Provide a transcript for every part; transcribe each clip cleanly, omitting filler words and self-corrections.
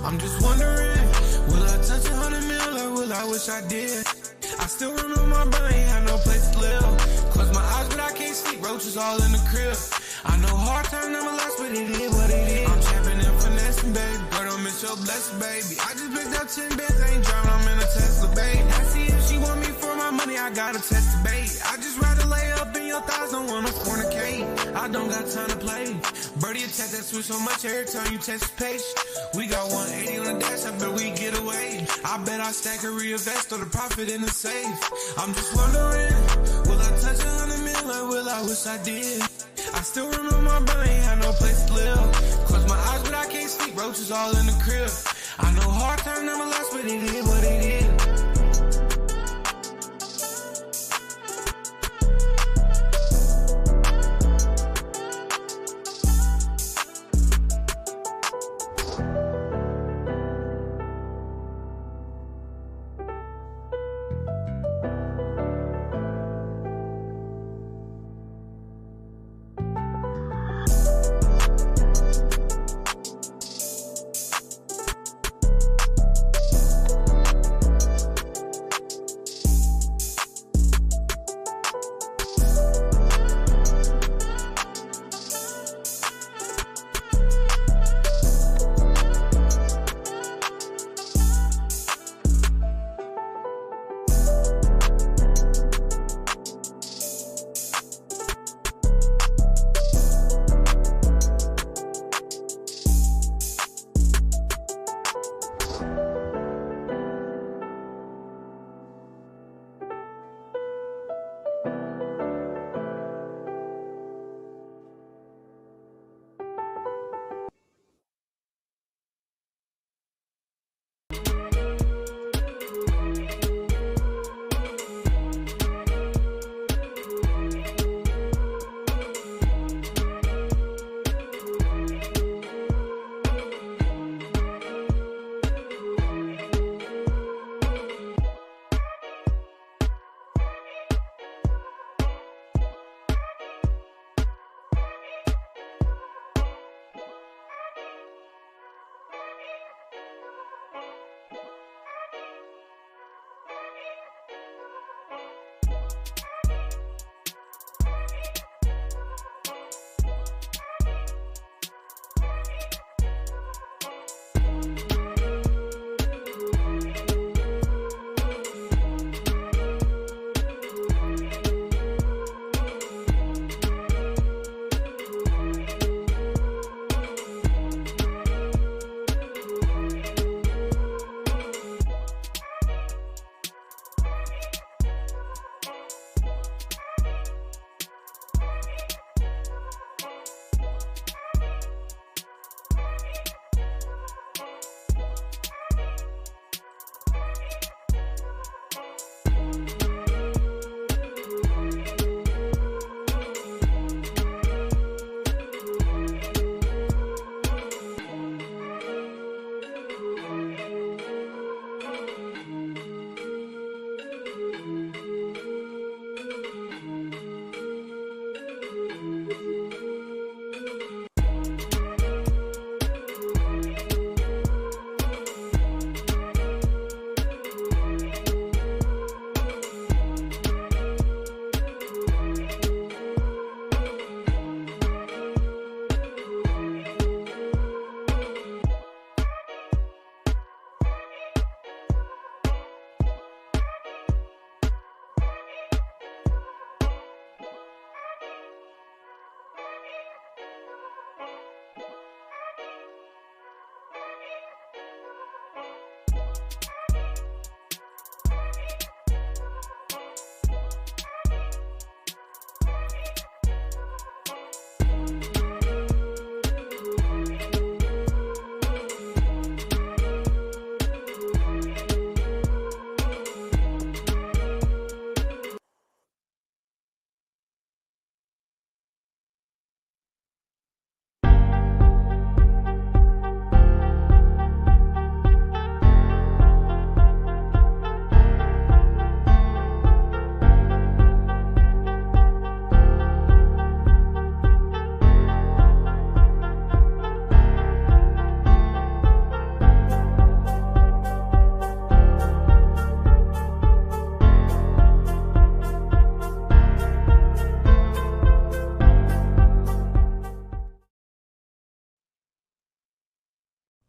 I'm just wondering, will I touch 100 mil or will I wish I did? I still remember my brain, had no place to live. Close my eyes but I can't sleep, roaches all in the crib. I know hard time never last, but it is what it is. I'm trapping and finessing, baby. Girl, don't miss your blessing, baby. I just picked up 10 bands, I ain't driving, I'm in a Tesla, baby. I see if she want me for my money, I gotta test the bait. I just rather lay up in your thighs, don't wanna fornicate. I don't got time to play. Birdie attack that switch so much every time you text the page. We got 180 on the dash, I bet we get away. I bet I stack a real vest or the profit in the safe. I'm just wondering, will I touch 100 mil or will I wish I did? I still remember my brain, had no place to live. Close my eyes but I can't sleep, roaches all in the crib. I know hard time never last, but it is what it is.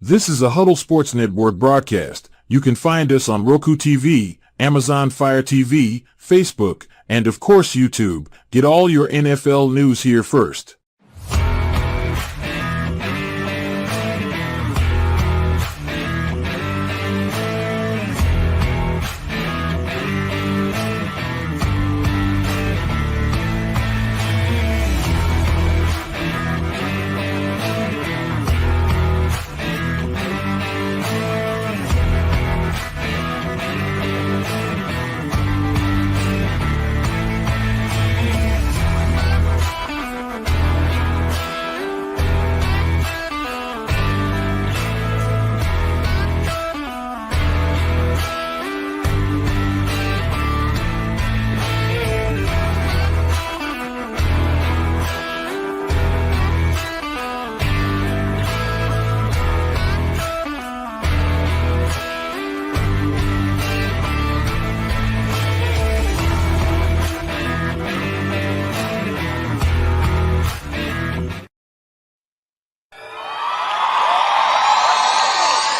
This is a Huddle Sports Network broadcast. You can find us on Roku TV, Amazon Fire TV, Facebook, and of course YouTube. Get all your NFL news here first.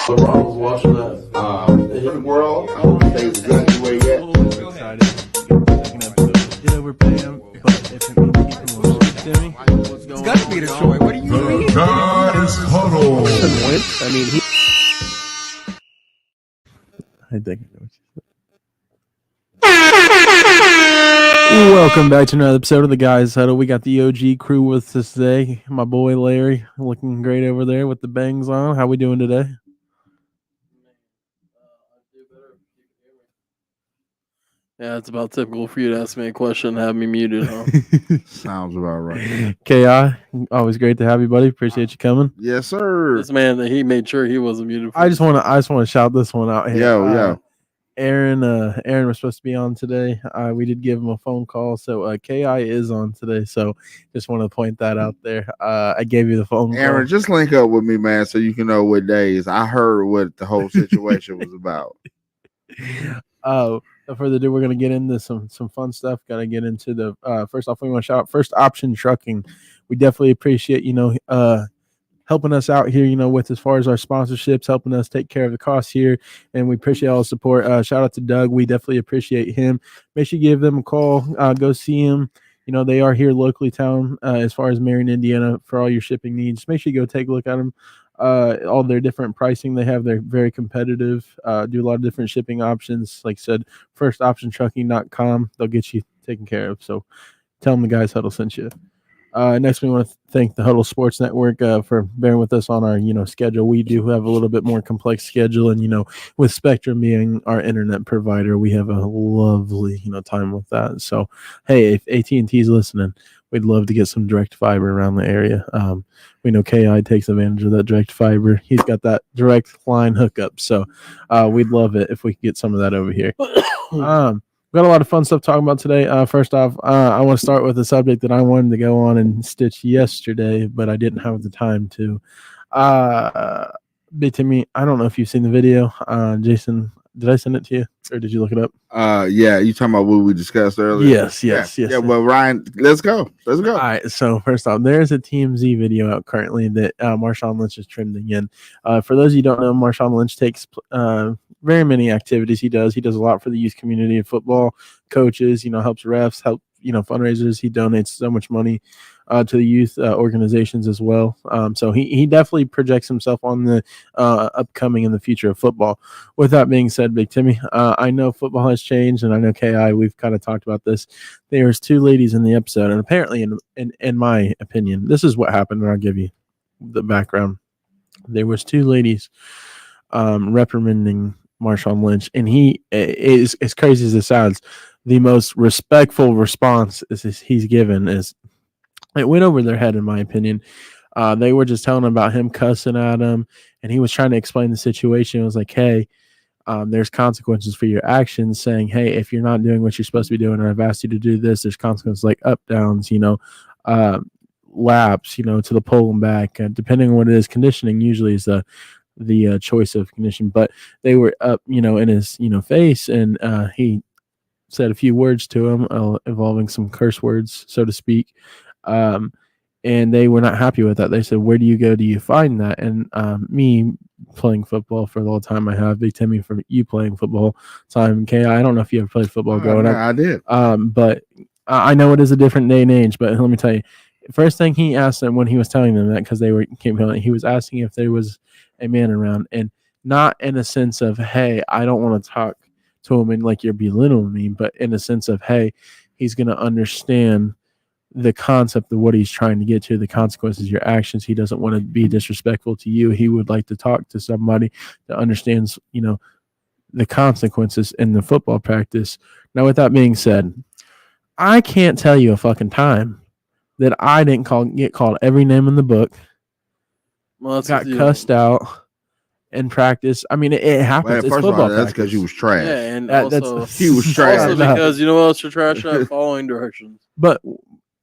I was watching that. The hidden world. I don't say exactly where yet. Go ahead. Did overpay him, but if it means keeping him to me, It's got to be Detroit. What do you mean? The Guys Huddle. Doesn't win. I mean, he. I think I know what you said. Welcome back to another episode of the Guys Huddle. We got the OG crew with us today. My boy Larry looking great over there with the bangs on. How we doing today? Yeah, it's about typical for you to ask me a question and have me muted, huh? Sounds about right. KI, always great to have you, buddy. Appreciate you coming. Yes, sir. This man, he made sure he wasn't muted. I just want to shout this one out here. Yo. Aaron was supposed to be on today. We did give him a phone call, so KI is on today. So just want to point that out there. I gave you the phone call. Aaron, just link up with me, man, so you can know what days. I heard what the whole situation was about. No further ado, we're going to get into some fun stuff. Got to get into the first off, we want to shout out First Option Trucking. We definitely appreciate, helping us out here, with as far as our sponsorships, helping us take care of the costs here. And we appreciate all the support. Shout out to Doug. We definitely appreciate him. Make sure you give them a call. Go see him. They are here locally town as far as Marion, Indiana, for all your shipping needs. Make sure you go take a look at them. All their different pricing they have, they're very competitive, do a lot of different shipping options. Like I said, firstoptiontrucking.com, they'll get you taken care of. So tell them the Guys Huddle sent you. Next, we want to thank the Huddle Sports Network for bearing with us on our schedule. We do have a little bit more complex schedule, and with Spectrum being our internet provider, we have a lovely time with that. So hey, if AT&T is listening, we'd love to get some direct fiber around the area. We know KI takes advantage of that direct fiber. He's got that direct line hookup, so we'd love it if we could get some of that over here. We got a lot of fun stuff talking about today. First off, I want to start with a subject that I wanted to go on and stitch yesterday, but I didn't have the time to. Big Timmy, I don't know if you've seen the video. Jason, did I send it to you, or did you look it up? Yeah, you talking about what we discussed earlier? Yes. Yeah, well, Ryan, let's go. All right, so first off, there's a TMZ video out currently that Marshawn Lynch is trending in. For those of you who don't know, Marshawn Lynch takes very many activities. He does a lot for the youth community of football, coaches, helps refs, fundraisers. He donates so much money to the youth organizations as well. So he definitely projects himself on the upcoming and the future of football. With that being said, Big Timmy, I know football has changed, and I know KI, we've kind of talked about this. There's two ladies in the episode, and apparently, in my opinion, this is what happened, and I'll give you the background. There was two ladies reprimanding Marshawn Lynch, and he is, as crazy as it sounds, the most respectful response he's given is it went over their head, in my opinion. They were just telling him about him cussing at him, and he was trying to explain the situation. It was like, hey, there's consequences for your actions, saying, hey, if you're not doing what you're supposed to be doing, or I've asked you to do this, there's consequences like up, downs, laps, to the pull and back. Depending on what it is, conditioning usually is the choice of condition. But they were up, in his, face, and he said a few words to him involving some curse words, so to speak. And they were not happy with that. They said, where do you go? Do you find that? And me playing football for the whole time I have. Big Timmy for you playing football time. K, I don't know if you ever played football growing up. I did. But I know it is a different day and age. But let me tell you, first thing he asked them when he was telling them that, because he was asking if there was a man around, and not in a sense of, hey, I don't want to talk to him and like you're belittling me, but in a sense of, hey, he's going to understand the concept of what he's trying to get to, the consequences of your actions. He doesn't want to be disrespectful to you. He would like to talk to somebody that understands, the consequences in the football practice. Now, with that being said, I can't tell you a fucking time that I didn't get called every name in the book, got cussed out in practice. I mean, it happens. It's first of football all, that's because you was trash. Yeah, and that's he was trash. Also because you know what else you're trash at? Following directions. But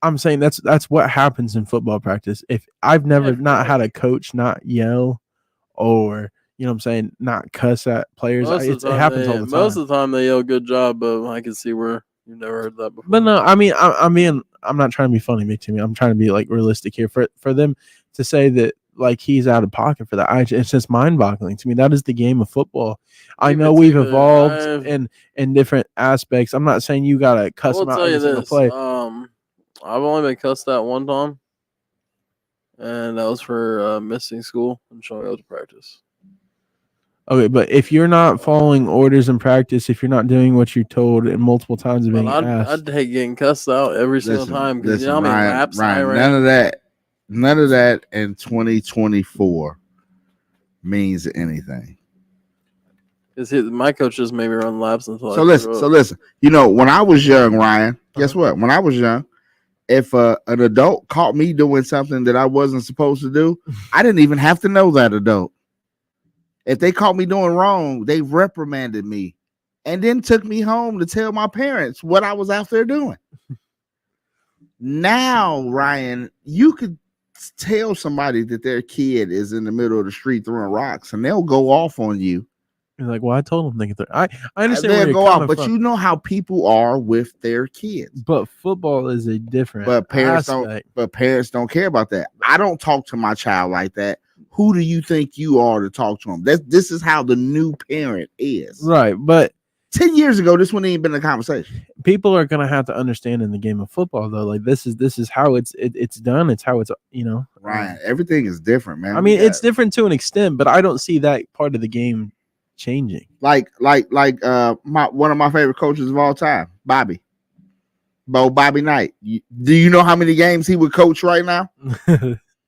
I'm saying that's what happens in football practice. If I've never not had a coach not yell or not cuss at players. It happens all the time. Most of the time they yell "good job," but I can see where you've never heard that before. But no, I mean, I'm not trying to be funny, Big Timmy. I'm trying to be like realistic here. For them to say that like he's out of pocket for that, it's just mind-boggling to me. That is the game of football. I know we've evolved in different aspects. I'm not saying you gotta cuss them out every single play. I've only been cussed at one time, and that was for missing school and showing up to practice. Okay, but if you're not following orders in practice, if you're not doing what you're told, and multiple times of being asked, I'd hate getting cussed out every single time. Because you know how many laps I ran? None of that in 2024 means anything. My coach just made me run laps until. So listen. When I was young, Ryan, guess what? When I was young, if an adult caught me doing something that I wasn't supposed to do, I didn't even have to know that adult. If they caught me doing wrong, they reprimanded me and then took me home to tell my parents what I was out there doing. Now, Ryan, you could tell somebody that their kid is in the middle of the street throwing rocks and they'll go off on you. You're like, well, I told them I understand they'll where go you're off, but from. you know how people are with their kids. But football is a different parents aspect. But parents don't care about that. I don't talk to my child like that. Who do you think you are to talk to them? This is how the new parent is. Right, but 10 years ago, this wouldn't even been a conversation. People are gonna have to understand in the game of football, though. Like this is how it's done. It's how it's Ryan, everything is different, man. I mean, it's different to an extent, but I don't see that part of the game changing. Like one of my favorite coaches of all time, Bobby Knight. Do you know how many games he would coach right now?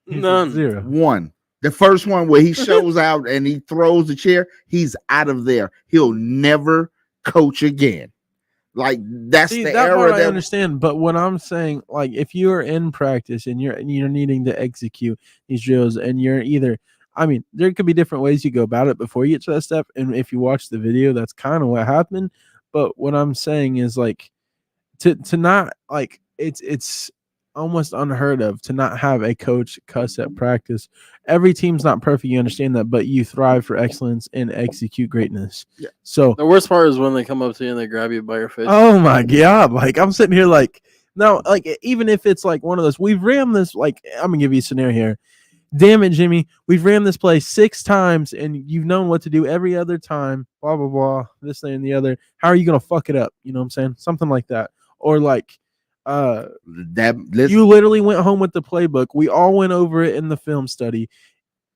None. 0. One. The first one where he shows out and he throws the chair, he's out of there. He'll never coach again. Like that's the era that I understand. But what I'm saying, like, if you're in practice and you're needing to execute these drills, and you're either, I mean, there could be different ways you go about it before you get to that step. And if you watch the video, that's kind of what happened. But what I'm saying is, like, to not, like, it's almost unheard of to not have a coach cuss at practice. Every team's not perfect, you understand that, but you thrive for excellence and execute greatness. Yeah. So the worst part is when they come up to you and they grab you by your face. Oh my god! Like, I'm sitting here like, no, like, even if it's like one of those, we've ran this, like, I'm gonna give you a scenario here. Damn it, Jimmy, we've ran this play 6 times and you've known what to do every other time. Blah blah blah. This thing and the other. How are you gonna fuck it up? You know what I'm saying? Something like that, or like. You literally went home with the playbook. We all went over it in the film study.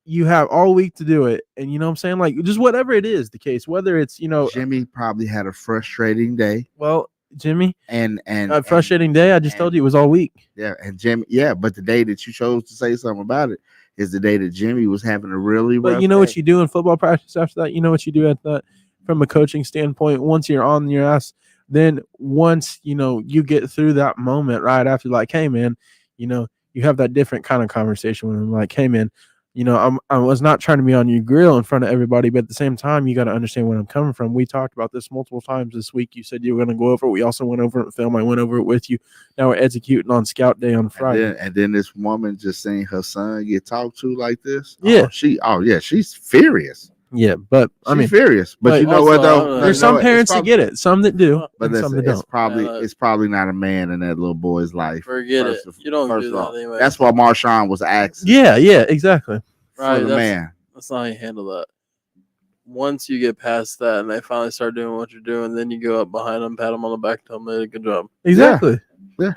You have all week to do it, and you know what I'm saying, like, just whatever it is the case, whether it's Jimmy probably had a frustrating day. Well, Jimmy, and a frustrating day. I just told you it was all week. Yeah, and Jimmy, but the day that you chose to say something about it is the day that Jimmy was having a really. But you know what you do in football practice after that. You know what you do at that from a coaching standpoint. Once you're on your ass. Then once, you get through that moment right after, like, hey, man, you have that different kind of conversation with him. Like, hey, man, I was not trying to be on your grill in front of everybody, but at the same time, you got to understand where I'm coming from. We talked about this multiple times this week. You said you were going to go over it. We also went over it in film. I went over it with you. Now we're executing on scout day on Friday. And then this woman just seeing her son get talked to like this. Yeah. She's furious. Yeah, but she's furious. But you know what though? There's some parents that get it, some that do, but some that don't. It's probably not a man in that little boy's life. Forget it. You don't do that anyway. That's why Marshawn was asked. Yeah, exactly. Right, for the man. That's not how you handle that. once you get past that and they finally start doing what you're doing, then you go up behind them, pat them on the back, tell them they did a good job. Exactly. Yeah.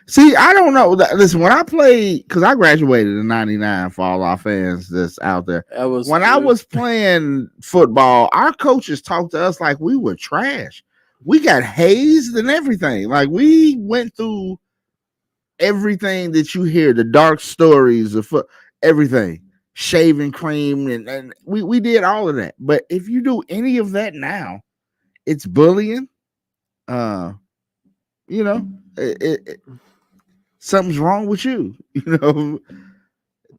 See, I don't know. Listen, when I played, because I graduated in '99 for all our fans that's out there. I was playing football, our coaches talked to us like we were trash. We got hazed and everything. Like we went through everything that you hear, the dark stories of everything, shaving cream, and we did all of that. But if you do any of that now, it's bullying. You know, something's wrong with you. You know,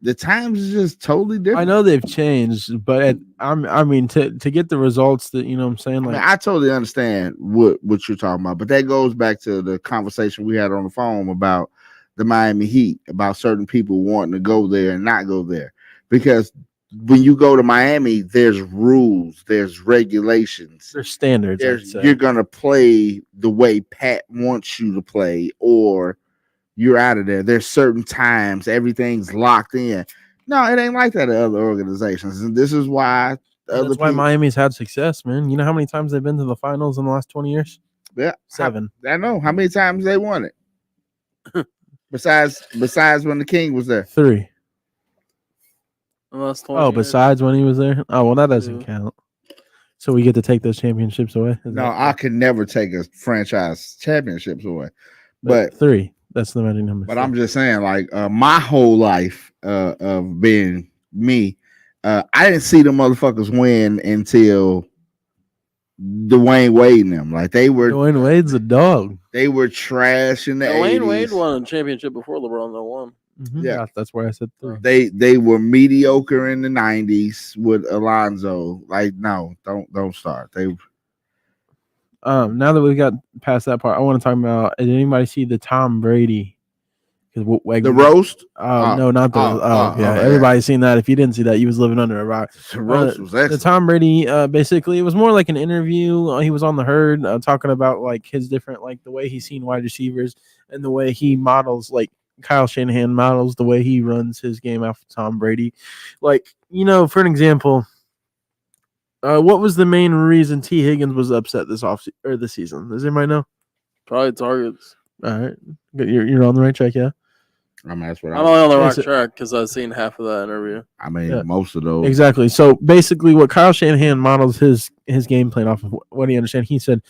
the times is just totally different. I know they've changed, but I mean to get the results that, you know what I'm saying? Like, I totally understand what you're talking about, but that goes back to the conversation we had on the phone about the Miami Heat, about certain people wanting to go there and not go there. Because when you go to Miami, there's rules, there's regulations, there's standards. You're gonna play the way Pat wants you to play, or you're out of there. There's certain times, everything's locked in. No, it ain't like that at other organizations, and this is why that's why Miami's had success, man. You know how many times they've been to the finals in the last 20 years? Yeah, 7. I know how many times they won it. Besides when the King was there. 3. Oh, besides when he was there? Oh, well, that doesn't count. So we get to take those championships away? No, I could never take a franchise championships away. But 3. That's the winning number. But I'm just saying, like, my whole life of being me, I didn't see the motherfuckers win until Dwayne Wade and them. Like, Dwayne Wade's a dog. They were trash in the 80s. Dwayne Wade won a championship before LeBron won. Mm-hmm. Yeah, that's why I said 3. They were mediocre in the 90s with Alonzo. Like, no, don't start. Now that we've got past that part, I want to talk about. Did anybody see the Tom Brady? The roast? No, not the. Everybody's seen that. If you didn't see that, you was living under a rock. The roast was excellent. The Tom Brady, basically, it was more like an interview. He was on the herd talking about like his different, like the way he's seen wide receivers and the way he models, like Kyle Shanahan models the way he runs his game after Tom Brady. Like, you know, for an example. What was the main reason T. Higgins was upset this season? Does anybody know? Probably targets. All right, you're on the right track, yeah. I mean, that's what I'm only on the right track because I've seen half of that interview. I mean, most of those exactly. So basically, what Kyle Shanahan models his game plan off of, what do you understand? He said,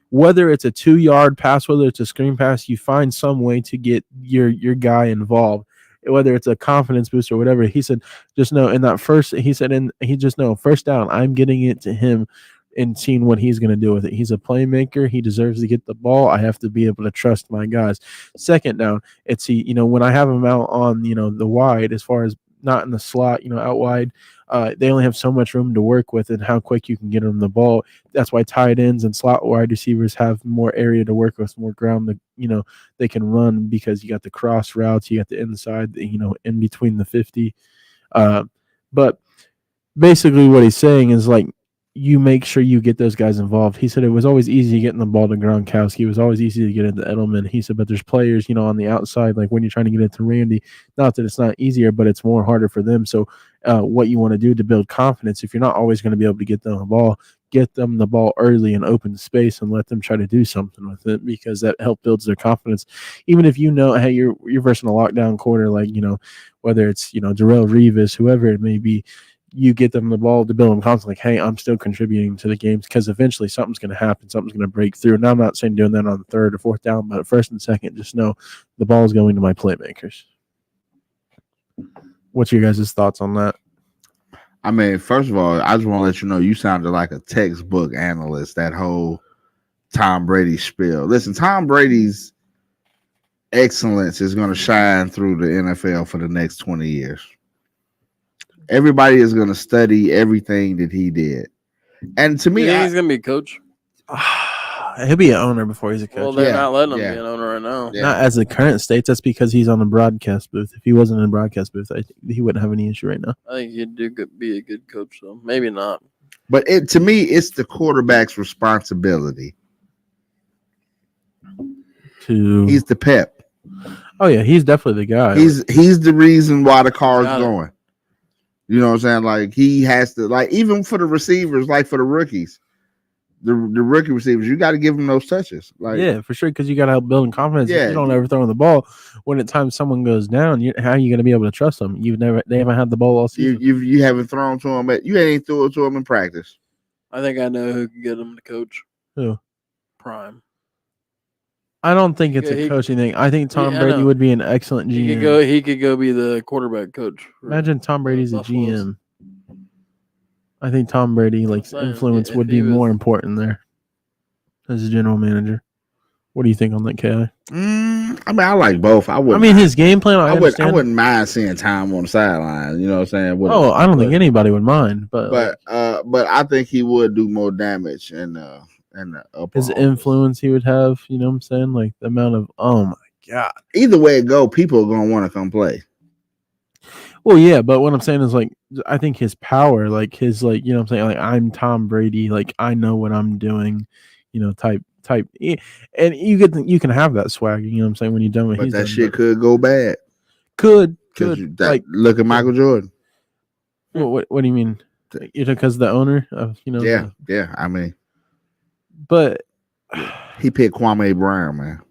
whether it's a 2-yard pass, whether it's a screen pass, you find some way to get your guy involved. Whether it's a confidence boost or whatever, he said, just know in that first, first down, I'm getting it to him and seeing what he's going to do with it. He's a playmaker. He deserves to get the ball. I have to be able to trust my guys. Second down, it's when I have him out on, the wide, as far as not in the slot, out wide, they only have so much room to work with and how quick you can get them the ball. That's why tight ends and slot wide receivers have more area to work with, more ground that, they can run, because you got the cross routes, you got the inside, in between the 50. But basically what he's saying is, like, you make sure you get those guys involved. He said it was always easy getting the ball to Gronkowski. It was always easy to get into Edelman. He said, but there's players, on the outside, like when you're trying to get into Randy, not that it's not easier, but it's more harder for them. So what you want to do to build confidence, if you're not always going to be able to get them the ball, get them the ball early in open space and let them try to do something with it, because that help builds their confidence. Even if hey, you're versing a lockdown corner, like, whether it's, Darrelle Revis, whoever it may be, you get them the ball to build them confidence, like, hey, I'm still contributing to the games, because eventually something's going to happen, something's going to break through. And I'm not saying doing that on the 3rd or 4th down, but first and second, just know the ball is going to my playmakers. What's your guys' thoughts on that? I mean, first of all, I just want to let you know you sounded like a textbook analyst, that whole Tom Brady spiel. Listen, Tom Brady's excellence is going to shine through the NFL for the next 20 years. Everybody is going to study everything that he did. And to me, he's going to be a coach. He'll be an owner before he's a coach. Well, they're not letting him be an owner right now. Yeah. Not as the current state. That's because he's on the broadcast booth. If he wasn't in the broadcast booth, I think he wouldn't have any issue right now. I think he'd be a good coach, though. Maybe not. But to me, it's the quarterback's responsibility. He's the pep. Oh yeah, he's definitely the guy. He's the reason why the car's going. You know what I'm saying? Like he has to, like even for the receivers, like for the rookies, the rookie receivers, you got to give them those touches. Like yeah, for sure, because you got to help building confidence. If Yeah. you don't ever throw in the ball, when at times someone goes down, how are you going to be able to trust them? They haven't had the ball all season. you haven't thrown to them, you ain't threw it to them in practice. I think I know who can get him to coach. Who? Prime. I don't think it's Yeah, a coaching thing. I think Tom I Brady know. would be an excellent GM. He could go be the quarterback coach. Imagine Tom Brady's a Buffaloes. GM. I think Tom Brady, like saying, influence, if would he be was- more important there as a general manager. What do you think on that, Ki? I mean, I like both. I mean, his game plan. I I understand. wouldn't mind seeing Tom on the sideline. You know what I'm saying? Oh, I don't think anybody would mind, But I think he would do more damage in the upper his office. influence he would have. You know what I'm saying? Like the amount of oh my god. Either way it go, people are gonna want to come play. Well, yeah, but what I'm saying is like I think his power, like his like you know what I'm saying, like I'm Tom Brady, like I know what I'm doing, you know, type, and you can have that swag, you know what I'm saying, when you're done with. But that shit could go bad. Could like look at Michael Jordan. What do you mean? Because the owner of Yeah. I mean, but he picked Kwame Brown, man.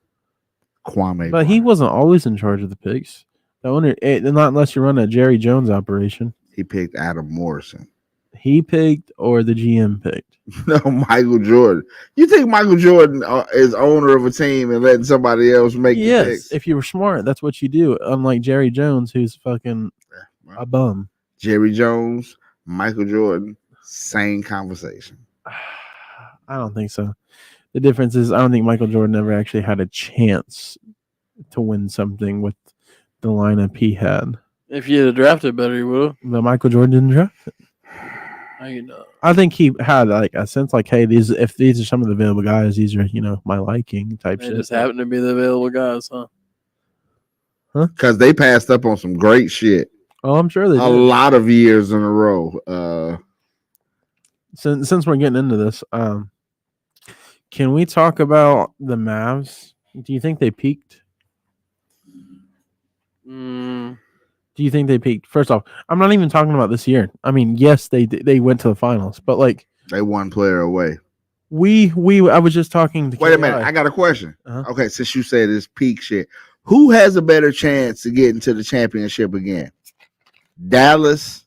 But he wasn't always in charge of the picks. The owner, not unless you run a Jerry Jones operation. He picked Adam Morrison. He picked or the GM picked? No, Michael Jordan. You think Michael Jordan is owner of a team and letting somebody else make the picks? If you were smart, that's what you do. Unlike Jerry Jones, who's fucking a bum. Jerry Jones, Michael Jordan, same conversation. I don't think so. The difference is I don't think Michael Jordan ever actually had a chance to win something with the lineup he had. If you had drafted better, you would have. But Michael Jordan didn't draft it. How you know? I think he had like a sense like, hey, if these are some of the available guys, these are my liking type They shit. just happen to be the available guys, huh? Because they passed up on some great shit. Oh, I'm sure they a did. lot of years in a row. Since we're getting into this, can we talk about the Mavs? Do you think they peaked? Do you think they peaked? First off, I'm not even talking about this year. I mean, yes, they went to the finals, but like they one player away. I was just talking to. Wait a minute, I got a question. Uh-huh. Okay, since you said this peak shit, who has a better chance to get into the championship again? Dallas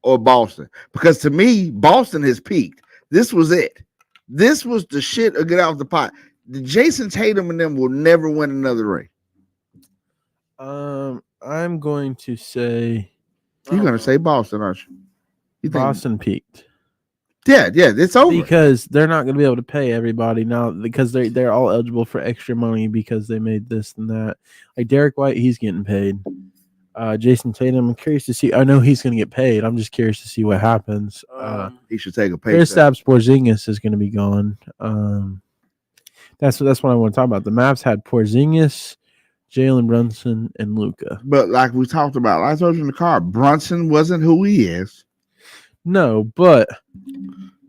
or Boston? Because to me, Boston has peaked. This was it. This was the shit to get off the pot. The Jason Tatum and them will never win another ring. I'm going to say you're going to say Boston, aren't you? Boston peaked. Yeah, it's over because they're not going to be able to pay everybody now because they're all eligible for extra money because they made this and that. Like Derek White, he's getting paid. Jason Tatum, I'm curious to see. I know he's going to get paid. I'm just curious to see what happens. He should take a pay. Kristaps Porzingis is going to be gone. That's what I want to talk about. The Mavs had Porzingis, Jalen Brunson, and Luka. But like we talked about, I told you in the car, Brunson wasn't who he is. No, but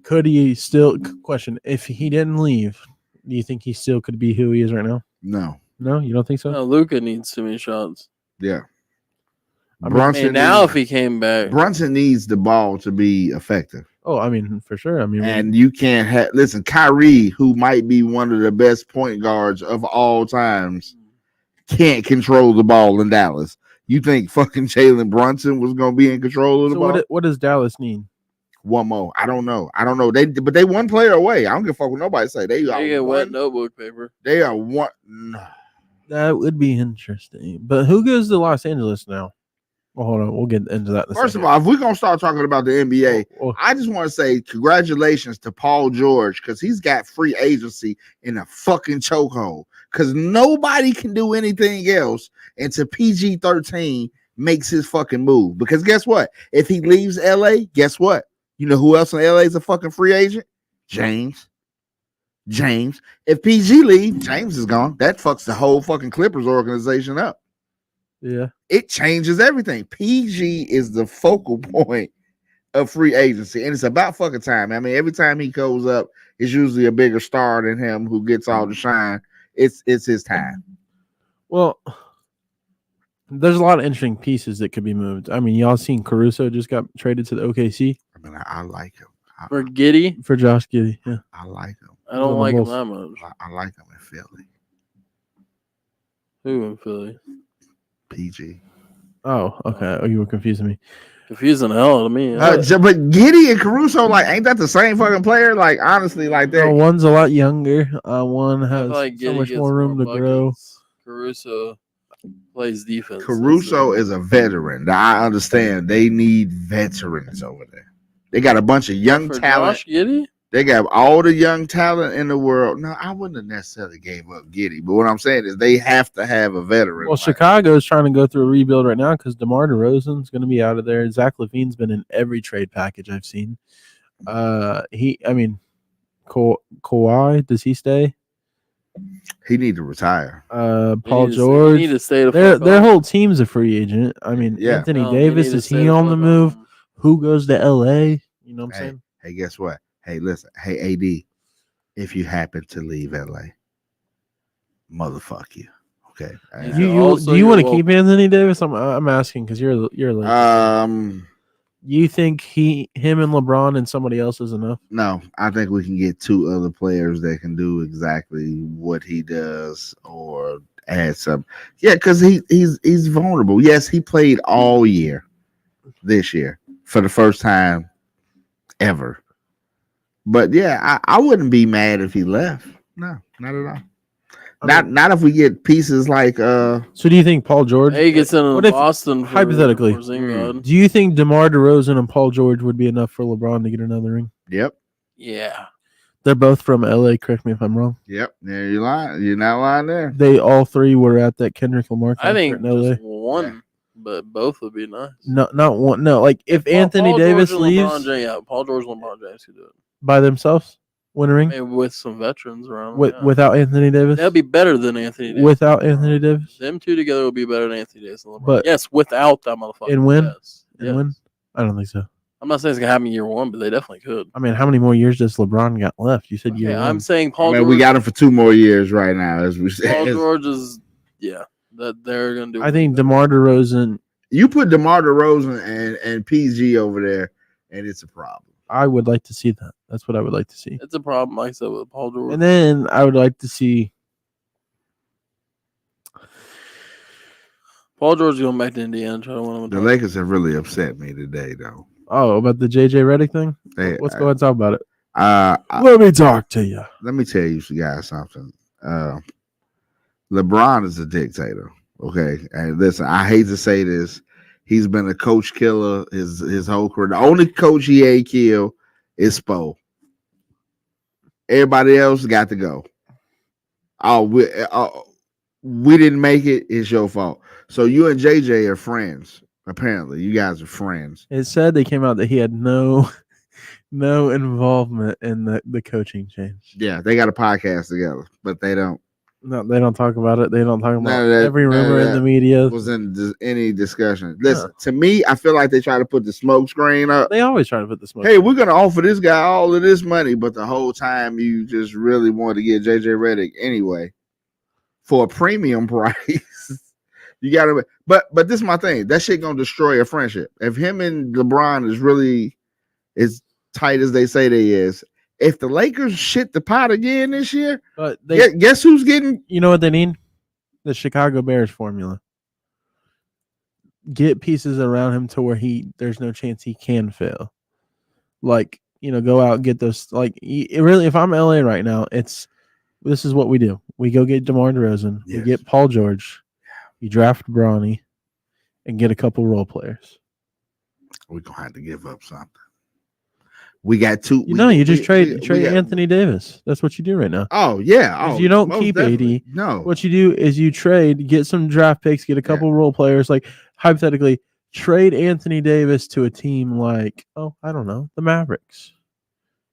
could he still? Question: if he didn't leave, do you think he still could be who he is right now? No, you don't think so? No, Luka needs too many shots. Yeah. Brunson if he came back, Brunson needs the ball to be effective. Oh, I mean, for sure. I mean, and you can't have Kyrie, who might be one of the best point guards of all times, can't control the ball in Dallas. You think fucking Jalen Brunson was gonna be in control of the ball? What does Dallas need? One more. I don't know. But they one player away. I don't give a fuck what nobody say. They get wet notebook paper. They are one. No. That would be interesting. But who goes to Los Angeles now? Well, hold on. We'll get into that. First of all, if we're going to start talking about the NBA, I just want to say congratulations to Paul George because he's got free agency in a fucking chokehold because nobody can do anything else until PG-13 makes his fucking move. Because guess what? If he leaves LA, guess what? You know who else in LA is a fucking free agent? James. If PG leaves, James is gone. That fucks the whole fucking Clippers organization up. Yeah. It changes everything. PG is the focal point of free agency, and it's about fucking time. I mean, every time he goes up, it's usually a bigger star than him who gets all the shine. It's his time. Well, There's a lot of interesting pieces that could be moved. I mean, y'all seen Caruso just got traded to the OKC I mean, I like him. For Giddy, for Josh Giddey. Yeah. I like him. I don't the like him Bulls. that much. I like him in Philly. Who in Philly? PG. Oh, okay. Oh, you were confusing me. Confusing the hell out of me. But Giddy and Caruso, like, ain't that the same fucking player? Like, honestly, like that. No, one's a lot younger. One I has feel like so Giddey much gets more room to grow. buckets. Caruso plays defense. Caruso is a veteran. Now, I understand they need veterans over there. They got a bunch of young for talent. Josh Giddey? They got all the young talent in the world. No, I wouldn't have necessarily gave up Giddy, but what I'm saying is they have to have a veteran. Well, Chicago is trying to go through a rebuild right now because DeMar DeRozan's going to be out of there. Zach LaVine's been in every trade package I've seen. Kawhi, does he stay? He need to retire. Paul He George. need to stay the Their fuck whole team's a free agent. I mean, Yeah. Anthony No, Davis, need to is stay he on the fuck move? home. Who goes to LA? You know what I'm saying? Hey, guess what? Hey, listen. Hey, AD, if you happen to leave LA, motherfuck you. Okay. Yeah. You Also, do you want to you're keep Anthony Davis? I'm asking because you're like you think him and LeBron and somebody else is enough? No, I think we can get two other players that can do exactly what he does or add some. Yeah, because he's vulnerable. Yes, he played all year this year for the first time ever. But yeah, I wouldn't be mad if he left. No, not at all. Not if we get pieces like So do you think Paul George? Hey, he gets into What if- Boston for, hypothetically, for Zingard. Do you think DeMar DeRozan and Paul George would be enough for LeBron to get another ring? Yep. Yeah. They're both from LA. Correct me if I'm wrong. Yep. There you lying. You're not lying there. They all three were at that Kendrick Lamar concert I think in LA. just one, but both would be nice. No, not one. No, like if Anthony Paul Davis George and leaves LeBron James, yeah, Paul George and LeBron James could do it. by themselves, win a ring Maybe with some veterans around. with, yeah. without Anthony Davis. That'd be better than Anthony Davis. Without Anthony Davis Them two together would be better than Anthony Davis and LeBron. But- yes, without that motherfucker. And win? Yes. and Yes. win. I don't think so. I'm not saying it's gonna happen year one, but they definitely could. I mean, how many more years does LeBron got left? You said year Yeah, one. I'm saying Paul Man, George. we got him for 2 more years right now, as we Paul said. George is that they're gonna do. I think DeMar DeRozan. You put DeMar DeRozan and PG over there, and it's a problem. I would like to see that. That's what I would like to see. it's a problem, like I said, with Paul George. And then I would like to see. Paul George going back to Indiana, trying to win The him. Lakers have really upset me today, though. Oh, about the JJ Redick thing. They, Let's go ahead and talk about it. Let Let me talk to you. me tell you guys something. LeBron is a dictator. Okay, and listen, I hate to say this. He's been a coach killer his whole career. The only coach he ain't killed is Spo. Everybody else got to go. We didn't make it. It's your fault. So you and JJ are friends. Apparently, you guys are friends. It said they came out that he had no involvement in the coaching change. Yeah, they got a podcast together, but they don't. No, they don't talk about it. They don't talk about None of that- every none of rumor in that the media. Was in any discussion. Listen, to me, I feel like they try to put the smoke screen up. They always try to put the smoke. Hey, we're gonna offer this guy all of this money, but the whole time you just really wanted to get JJ Redick anyway for a premium price. You gotta, but this is my thing. That shit gonna destroy a friendship. If him and LeBron is really as tight as they say they is, if the Lakers shit the pot again this year, But they, guess who's getting? you know what they need? The Chicago Bears formula. Get pieces around him to where there's no chance he can fail. Like, go out and get those. Like, really, if I'm LA right now, this is what we do. We go get DeMar DeRozan. Yes. We get Paul George. You draft Bronny and get a couple role players. We're gonna have to give up something. We got two. You just trade we got- Anthony Davis. That's what you do right now. Oh yeah. If Oh, you don't most keep definitely. AD, no. What you do is you trade, get some draft picks, get a couple role players. Like, hypothetically, trade Anthony Davis to a team like, I don't know, the Mavericks.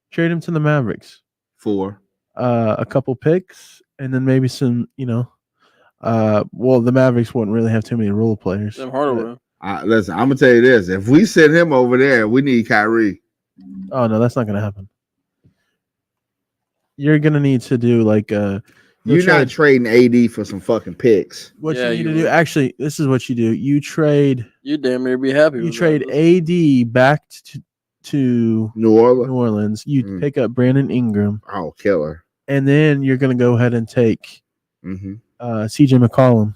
Trade him to the Mavericks. For A couple picks, and then maybe some, the Mavericks wouldn't really have too many role players. Tim Hardaway. listen, I'm gonna tell you this: if we send him over there, we need Kyrie. Oh no, that's not gonna happen. You're gonna need to do like You're not trading AD for some fucking picks. What Yeah, you need you to do, would. actually, this is what you do. You trade. You damn near be happy. You with trade that. AD back to New Orleans. New Orleans. You Mm. pick up Brandon Ingram, Oh, killer. and then you're going to go ahead and take Mm-hmm. CJ McCollum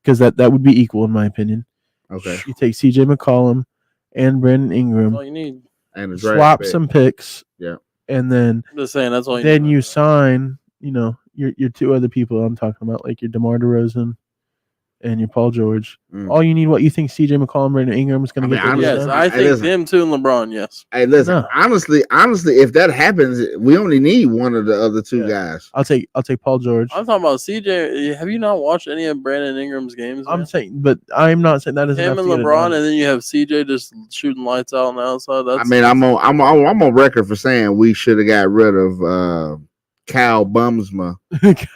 because that would be equal in my opinion. Okay. You take CJ McCollum and Brandon That's Ingram, all you need. And the draft swap pick. some picks, Yeah. and then I'm just saying that's all you then need. you sign, your two other people I'm talking about, like your DeMar DeRozan and your Paul George. Mm. All you need, what you think CJ McCollum, Brandon Ingram is going to I get mean, their Yes, deal done? I Hey, think listen. them two and LeBron. Yes. Hey, listen. No. Honestly, if that happens, we only need one of the other two guys. I'll take Paul George. I'm talking about CJ. Have you not watched any of Brandon Ingram's games? I'm man? saying, but I'm not saying that doesn't Him have and to get it LeBron, done. and then you have CJ just shooting lights out on the outside. That's, I mean, I'm on record for saying we should have got rid of Kyle Bumsma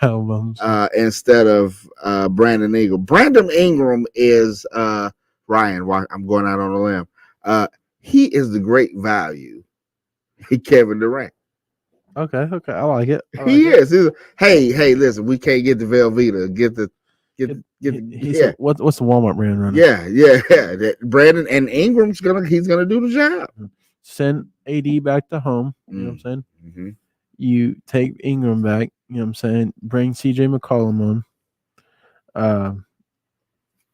Kyle Bums. instead of Brandon Ingram. Brandon Ingram is Ryan. I'm going out on a limb. He is the great value. Kevin Durant. Okay, I like it. He is. Hey, listen, we can't get the Velveeta. Get the What's the Walmart brand running? Yeah. That Brandon and Ingram's he's gonna do the job. Send AD back to home. You know what I'm saying? Mm-hmm. You take Ingram back. You know what I'm saying? Bring CJ McCollum on.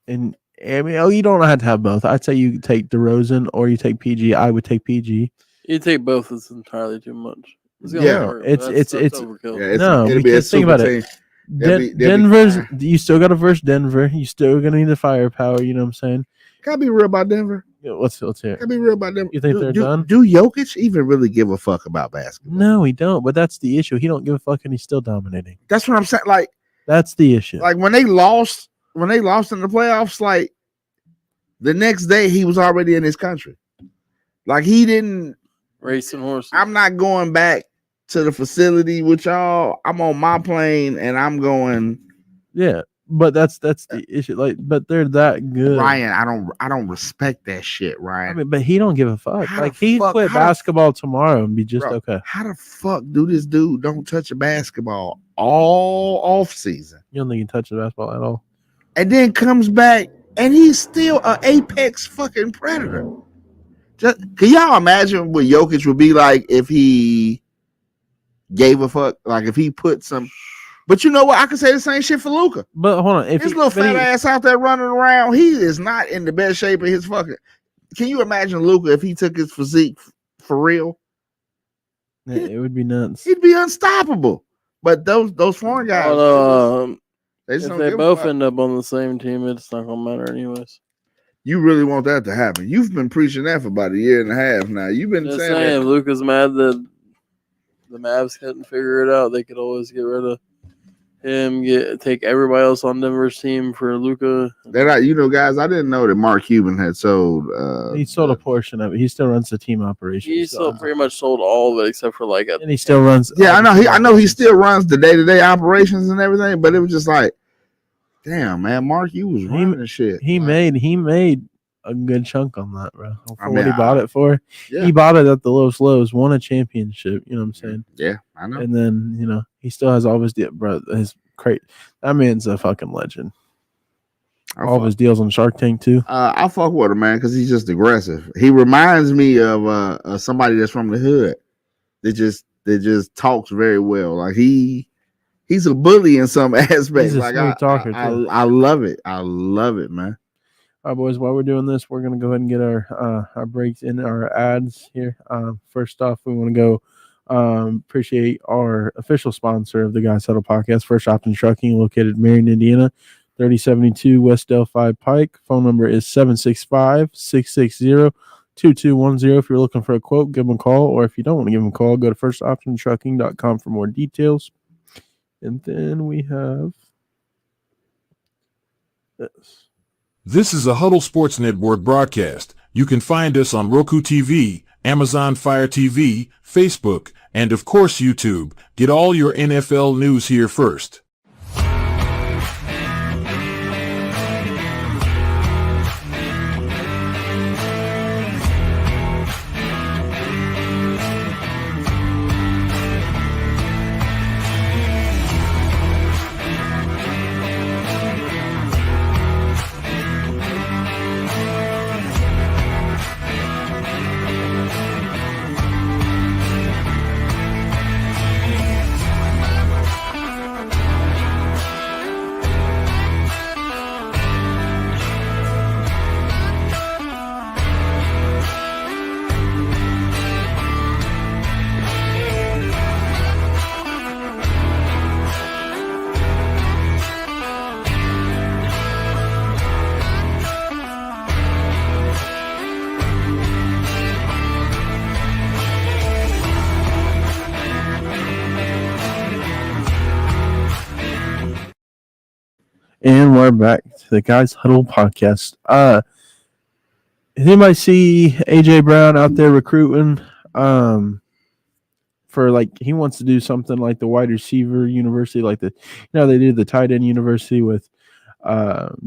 And I mean, you don't have to have both. I'd say you take DeRozan or you take PG. I would take PG. You take both. It's entirely too much. Yeah, work. it's overkill. Yeah, No, it'll be a because think super about it. team. They'll be Denver's. fine. You still got to verse Denver. You still gonna need the firepower. You know what I'm saying? Can I be real about Denver? Yeah, let's hear Can it. I be real about Denver? You think they're done? Do Jokic even really give a fuck about basketball? No, he don't. But that's the issue. He don't give a fuck, and he's still dominating. That's what I'm saying. Like That's the issue. when they lost in the playoffs, like the next day he was already in his country. Like he didn't. Racing horses. I'm not going back to the facility with y'all. I'm on my plane and I'm going. Yeah, but that's the issue. Like, but they're that good. Ryan, I don't respect that shit, I Ryan. mean, but he don't give a fuck. How Like the he fuck- quit how the- basketball tomorrow and be just Bro, okay. How the fuck do this dude don't touch a basketball all off season You don't think he touches the basketball at all? and then comes back and he's still an apex fucking predator? Just can y'all imagine what Jokic would be like if he gave a fuck? Like if he put some. But you know what? I could say the same shit for Luka. But hold on, if His he, little but fat he- ass out there running around, he is not in the best shape of his fucking. Can you imagine Luka if he took his physique for real? yeah, it would be nuts. He'd be unstoppable. But those foreign guys, Although, they just if don't they give a both fuck. end up on the same team, it's not gonna matter anyways. You really want that to happen? You've been preaching that for about a year and a half now. You've been Just saying saying, that. Luka's mad that the Mavs couldn't figure it out. They could always get rid of him, take everybody else on Denver's team for Luka. Guys, I didn't know that Mark Cuban had sold. He sold a portion of it. He still runs the team operation. He still pretty much sold all of it except for like a and he still runs. Yeah, all I know. the team I know he operations. still runs the day-to-day operations and everything. But it was just like, damn, man, Mark, you was running shit. He made a good chunk on that, bro. For I what mean, he bought it for. Yeah. He bought it at the lowest lows, won a championship. You know what I'm saying? Yeah, I know. And then he still has all of his bro. His crate. That man's a fucking legend. All of his deals on Shark Tank too. I fuck with him, man, because he's just aggressive. He reminds me of somebody that's from the hood that just talks very well. Like he's a bully in some aspects. He's a Like smooth talker, I too. love it. I love it, man. All right, boys. While we're doing this, we're gonna go ahead and get our breaks in our ads here. First off, we want to go appreciate our official sponsor of the Guys Huddle podcast, First Option Trucking, located in Marion, Indiana, 3072 West Delphi Pike. Phone number is 765-660-2210. If you're looking for a quote, give them a call, or if you don't want to give them a call, go to firstoptiontrucking.com for more details. And then we have this. This is a Huddle Sports Network broadcast. You can find us on Roku TV, Amazon Fire TV, Facebook, and of course YouTube. Get all your NFL news here first. And we're back to the Guys Huddle podcast. Did anybody see AJ Brown out there recruiting? For like he wants to do something like the wide receiver university, like they do the tight end university with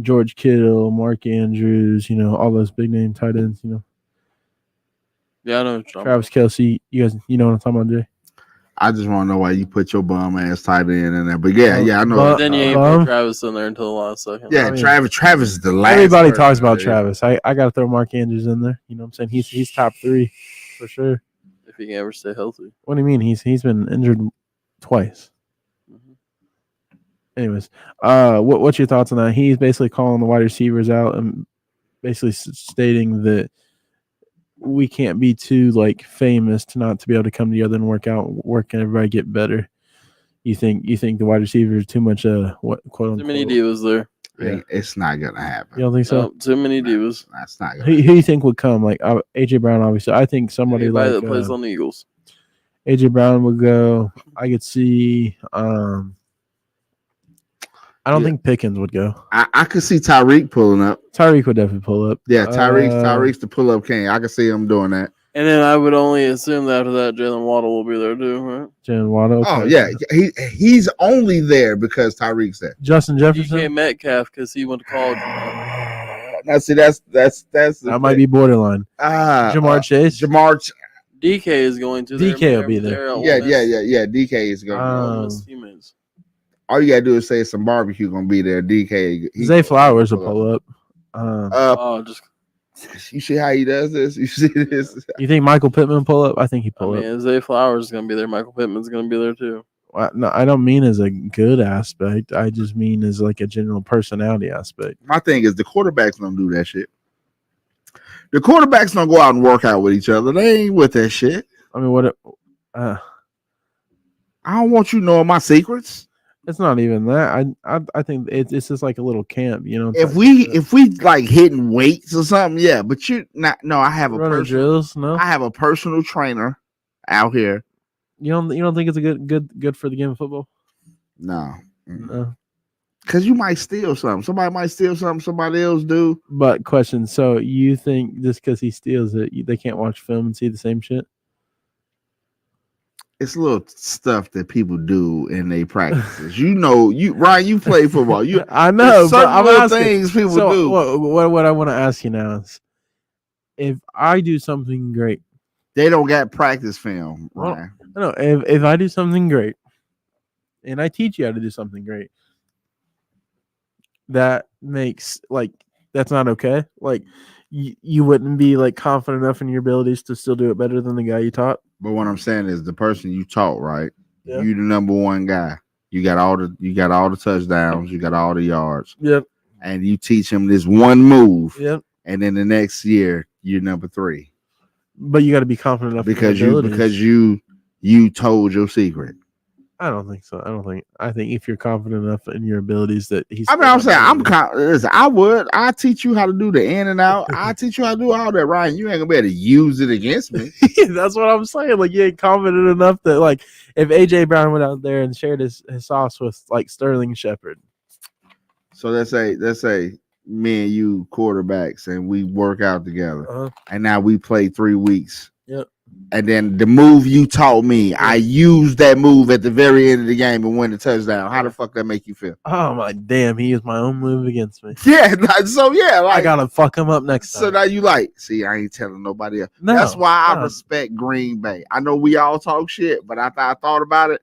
George Kittle, Mark Andrews, all those big name tight ends, Yeah, I know. Travis Kelce. You guys, you know what I'm talking about, Jay? I just want to know why you put your bum ass tight end in there. But I know. But Then you ain't put Travis in there until the last second. Yeah, Travis is the last. Everybody talks about Travis. I got to throw Mark Andrews in there. You know what I'm saying? He's top 3 for sure. If he can ever stay healthy. What do you mean? He's been injured twice. Mm-hmm. Anyways, what's your thoughts on that? He's basically calling the wide receivers out and basically stating that we can't be too like famous to not to be able to come together and work and everybody get better. You think the wide receivers too much quote unquote? Too many divas there. Yeah. It's not gonna happen. You don't think so? No, too many divas. That's not gonna Who you think would come? Like AJ Brown, obviously. I think somebody Anybody like that plays on the Eagles. AJ Brown would go. I could see. I don't think Pickens would go. I could see Tyreek pulling up. Tyreek would definitely pull up. Yeah, Tyreek's the pull up king. I can see him doing that. And then I would only assume that after that, Jalen Waddle will be there too, right? Jalen Waddle. Oh yeah, he's only there because Tyreek's there. Justin Jefferson. DK Metcalf because he went to college. Now see, that's that might be borderline. Jamar Chase. DK is going to. DK will be there. Yeah. DK is going. Teammates. All you gotta do is say some barbecue gonna be there. DK. Zay Flowers will pull up. Just. You see how he does this? You see this? You think Michael Pittman pull up? I think he pull up. Zay Flowers is gonna be there. Michael Pittman's gonna be there too. No, I don't mean as a good aspect. I just mean as like a general personality aspect. My thing is the quarterbacks don't do that shit. The quarterbacks don't go out and work out with each other. They ain't with that shit. I mean, I don't want you knowing my secrets. It's not even that. I think it's just like a little camp, If we like hitting weights or something, yeah. But you're not. No, I have a drills. No, I have a personal trainer out here. You don't think it's a good for the game of football? No. No. Because you might steal something. Somebody might steal something somebody else do. But question: so you think just because he steals it, they can't watch film and see the same shit? It's little stuff that people do in their practices. Ryan, you play football. I know, but I'm asking, things people do. What I want to ask you now is, if I do something great, they don't got practice film, Ryan. No, if I do something great, and I teach you how to do something great, that makes that's not okay. Like you wouldn't be like confident enough in your abilities to still do it better than the guy you taught. But what I'm saying is the person you taught, right? Yeah. You the number one guy. You got all the touchdowns, you got all the yards. Yep. And you teach him this one move. Yep. And then the next year you're number 3. But you got to be confident enough because you told your secret. I don't think so. I think if you're confident enough in your abilities that he's. I'm saying listen, I teach you how to do the in and out. I teach you how to do all that, Ryan. You ain't gonna be able to use it against me. That's what I'm saying. Like you ain't confident enough that like if AJ Brown went out there and shared his sauce with like Sterling Shepard. So let's say me and you quarterbacks and we work out together, and now we play 3 weeks. Yep. And then the move you taught me, I used that move at the very end of the game and win the touchdown. How the fuck that make you feel? Oh my damn! He used my own move against me. Yeah, so yeah, I gotta fuck him up next time. So now you see, I ain't telling nobody else. No, that's why I respect Green Bay. I know we all talk shit, but after I thought about it,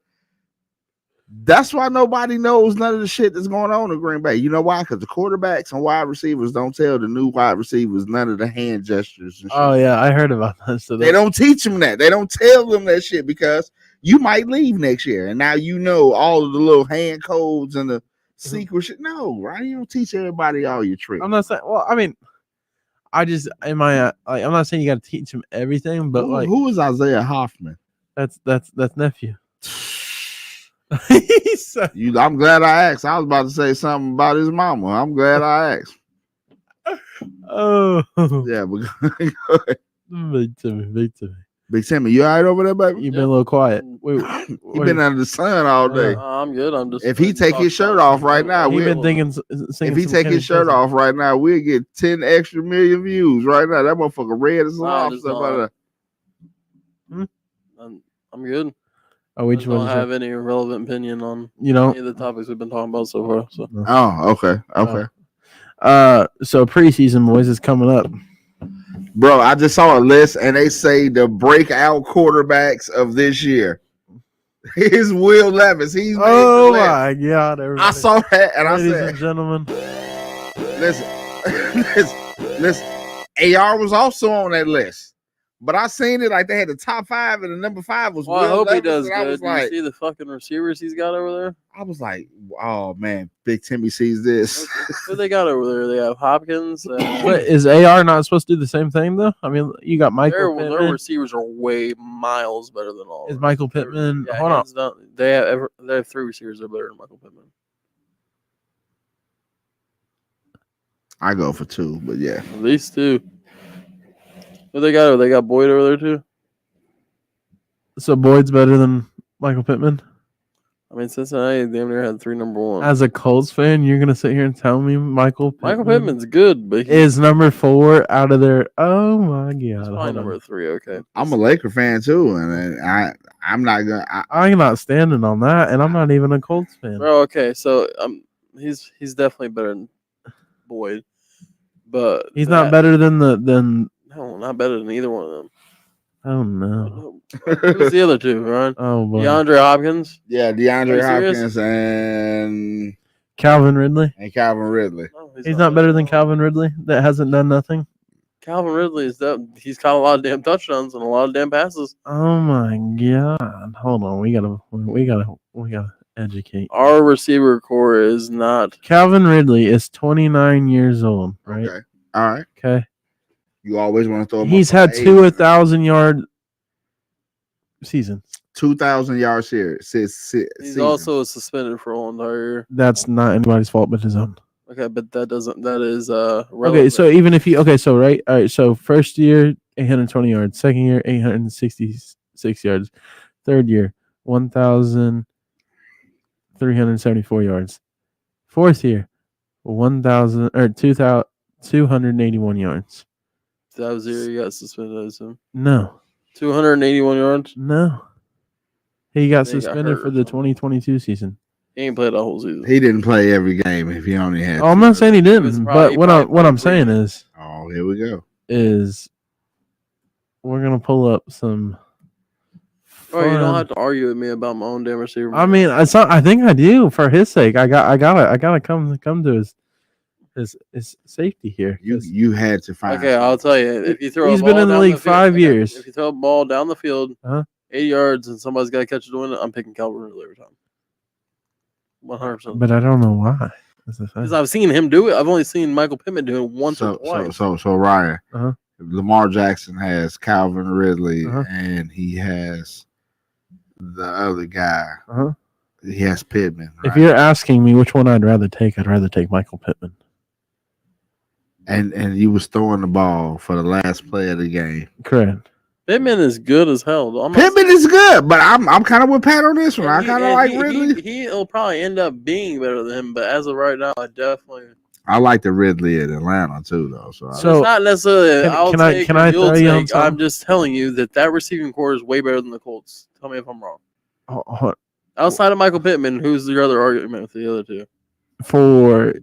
that's why nobody knows none of the shit that's going on in Green Bay. You know why? Because the quarterbacks and wide receivers don't tell the new wide receivers none of the hand gestures and shit. Oh yeah, I heard about that. So they don't teach them that. They don't tell them that shit because you might leave next year, and now you know all of the little hand codes and the secret shit. No, right? You don't teach everybody all your tricks. I'm not saying. Well, I mean, I'm not saying you got to teach them everything, but who is Isaiah Hoffman? That's nephew. I'm glad I asked. I was about to say something about his mama. I'm glad I asked. Oh yeah, but big to me. Big Timmy, you all right over there, baby? You've been a little quiet. He been under the sun all day. I'm good. I'm just. If he take his shirt off right now, He we'll been thinking. if he take his shirt off right now, we'll get 10 extra million views right now. That motherfucker red as a lobster. I'm good. Oh, we I don't have any relevant opinion on any of the topics we've been talking about so far. So. Oh, okay. So preseason, boys, is coming up. Bro, I just saw a list and they say the breakout quarterbacks of this year. Here's Will Levis. He's oh my God! Everybody. I saw that and Ladies I said, and gentlemen, listen. AR was also on that list, but I seen it like they had the top 5 and the number 5 was. Well, Will I hope Levis, he does and good. I was Do like, you see the fucking receivers he's got over there? I was like, oh man, Big Timmy sees this. Who they got over there? They have Hopkins. but is AR not supposed to do the same thing though? I mean, you got Michael their Pittman. receivers are way miles better than all. Is Michael Pittman? Yeah, hold on. They have 3 receivers that are better than Michael Pittman. I go for 2, but yeah. At least 2. Who they got? They got Boyd over there too. So Boyd's better than Michael Pittman. I mean, Cincinnati damn near had 3 number 1. As a Colts fan, you're gonna sit here and tell me Michael Pittman's good, but is number 4 out of there. Oh my God! He's probably number 3. Okay, I'm a Laker fan too, and I'm not gonna. I'm not standing on that, and I'm not even a Colts fan. Bro, okay, so he's definitely better than Boyd, but He's not better than no, not better than either one of them. Oh no! Who's the other 2, Ryan? Oh boy, DeAndre Hopkins. Yeah, DeAndre Hopkins and Calvin Ridley. Calvin Ridley. No, He's not better than Calvin Ridley. That hasn't done nothing. Calvin Ridley he's caught a lot of damn touchdowns and a lot of damn passes. Oh my God! Hold on, we gotta educate. Our receiver core is not. Calvin Ridley is 29 years old, right? Okay. All right. Okay. You always want to throw him. He's had 2 1,000-yard seasons. 2,000-yard series. He's also suspended for a whole entire year. That's not anybody's fault but his own. Okay, but that is relevant. Okay, so even if all right, so first year 820 yards, second year 866 yards, third year 1,374 yards, fourth year 2,281 yards. That was the year he got suspended, I assume. No. 281 yards? No. He got He got suspended hurt for or the 2022 season. He ain't played the whole season. He didn't play every game if he only had. Oh, I'm not saying he didn't, probably- but what I'm saying is Oh, here we go. we're gonna pull up some. Bro, you don't fun- have to argue with me about my own damn receiver. I mean, it's not, I think I do for his sake. I gotta come to his safety here. You had to find. Okay, I'll tell you. If you throw He's a been ball in the down league field- 5 years. If you throw a ball down the field, Uh-huh. 80 yards, and somebody's got to catch it to win it, I'm picking Calvin Ridley every time. 100%. But I don't know why. That's the thing. Because I've seen him do it. I've only seen Michael Pittman do it once or twice. So Ryan, Uh-huh. Lamar Jackson has Calvin Ridley, Uh-huh. and he has the other guy. Uh-huh. He has Pittman. If right? you're asking me which one I'd rather take Michael Pittman. and you was throwing the ball for the last play of the game. Correct. Pittman is good as hell. I'm not Pittman is good, but I'm kind of with Pat on this one. I And kind of and like Ridley. He'll probably end up being better than him, but as of right now, I definitely. I like the Ridley at Atlanta too, though. So It's not necessarily. Can I throw you on something? I'm just telling you that receiving core is way better than the Colts. Tell me if I'm wrong. Outside of Michael Pittman, who's your other argument with the other 2? For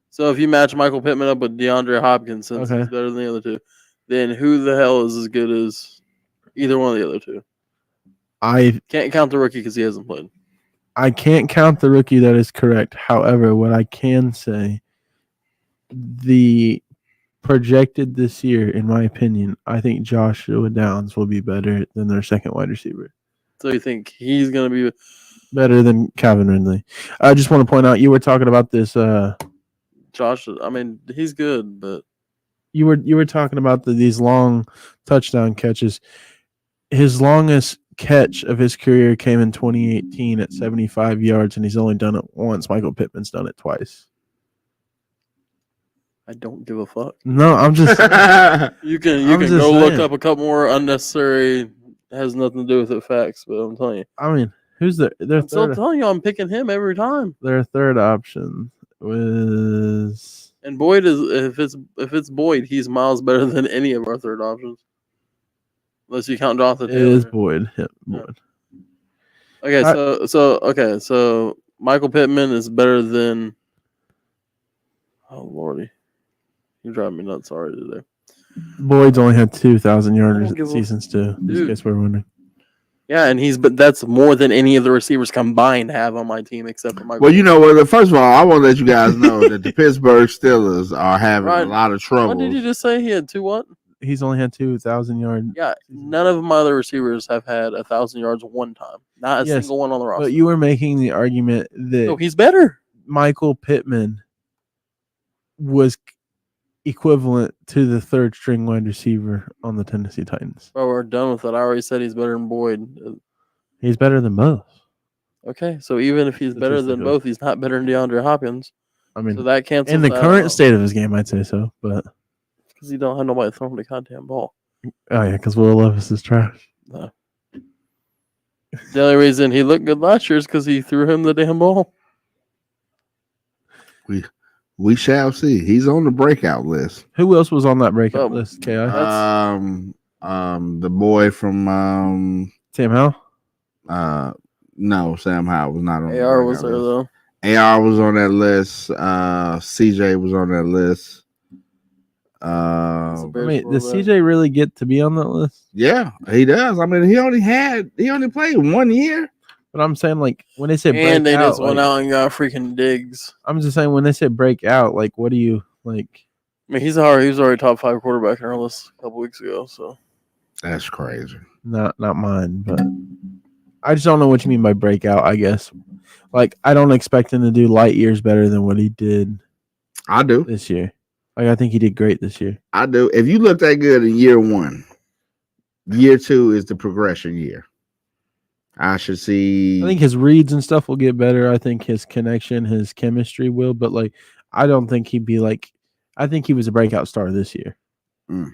So if you match Michael Pittman up with DeAndre Hopkins, since he's better than the other 2, then who the hell is as good as either one of the other 2? I Can't count the rookie because he hasn't played. I can't count the rookie. That is correct. However, what I can say, the projected this year, in my opinion, I think Joshua Downs will be better than their second wide receiver. So you think he's going to be Better than Calvin Ridley. I just want to point out, you were talking about this. Josh? I mean, he's good, but You were talking about these long touchdown catches. His longest catch of his career came in 2018 at 75 yards, and he's only done it once. Michael Pittman's done it twice. I don't give a fuck. No, I'm just You can I'm just go look saying. up a couple more unnecessary, has nothing to do with it facts, but I'm telling you. I mean, who's their I'm still third telling you, I'm picking him every time. their third option was And Boyd is if it's Boyd, he's miles better than any of our third options. Unless you count Jonathan it is Taylor. Boyd. Yeah, Boyd. Okay, so Michael Pittman is better than. Oh lordy, you drive me nuts already today. Boyd's only had 2,000 yard give a- seasons too. Just in Dude. case we're wondering. Yeah, and but that's more than any of the receivers combined have on my team except for Michael. Well, you know what? First of all, I want to let you guys know that the Pittsburgh Steelers are having a Right. lot of trouble. What did you just say? He had two what? He's only had 2,000 yard. Yeah, none of my other receivers have had 1,000 yards one time. Not a Yes, single one on the roster. But you were making the argument that No, he's better. Michael Pittman was equivalent to the third string wide receiver on the Tennessee Titans. Bro, we're done with it. I already said he's better than Boyd. He's better than both. Okay, so even if he's better than Statistically. both, he's not better than DeAndre Hopkins. I mean, So that cancels in the that current out. state of his game, I'd say so. But Because he don't have nobody throwing the goddamn ball. oh yeah, because Will Levis is trash. No. The only reason he looked good last year is because he threw him the damn ball. We shall see. He's on the breakout list. Who else was on that breakout Oh. list? Ki. The boy from Sam Howell. no, Sam Howell was not on. AR the was breakout there, list. though. AR was on that list. CJ was on that list. That's a I Bears mean, does quarterback. CJ really get to be on that list? Yeah, he does. I mean, he only played 1 year. But I'm saying, like, when they say And they breakout, just went like, out and got freaking Diggs. I'm just saying when they say breakout, like, what do you like? I mean, he was already top 5 quarterback in our list a couple weeks ago. So That's crazy. Not mine, but I just don't know what you mean by breakout. I guess, like, I don't expect him to do light years better than what he did I do. this year. Like, I think he did great this year. I do. If you look that good in year 1, year 2 is the progression year. I should see. I think his reads and stuff will get better. I think his connection, his chemistry will, but like, I don't think he'd be like. I think he was a breakout star this year. Mm.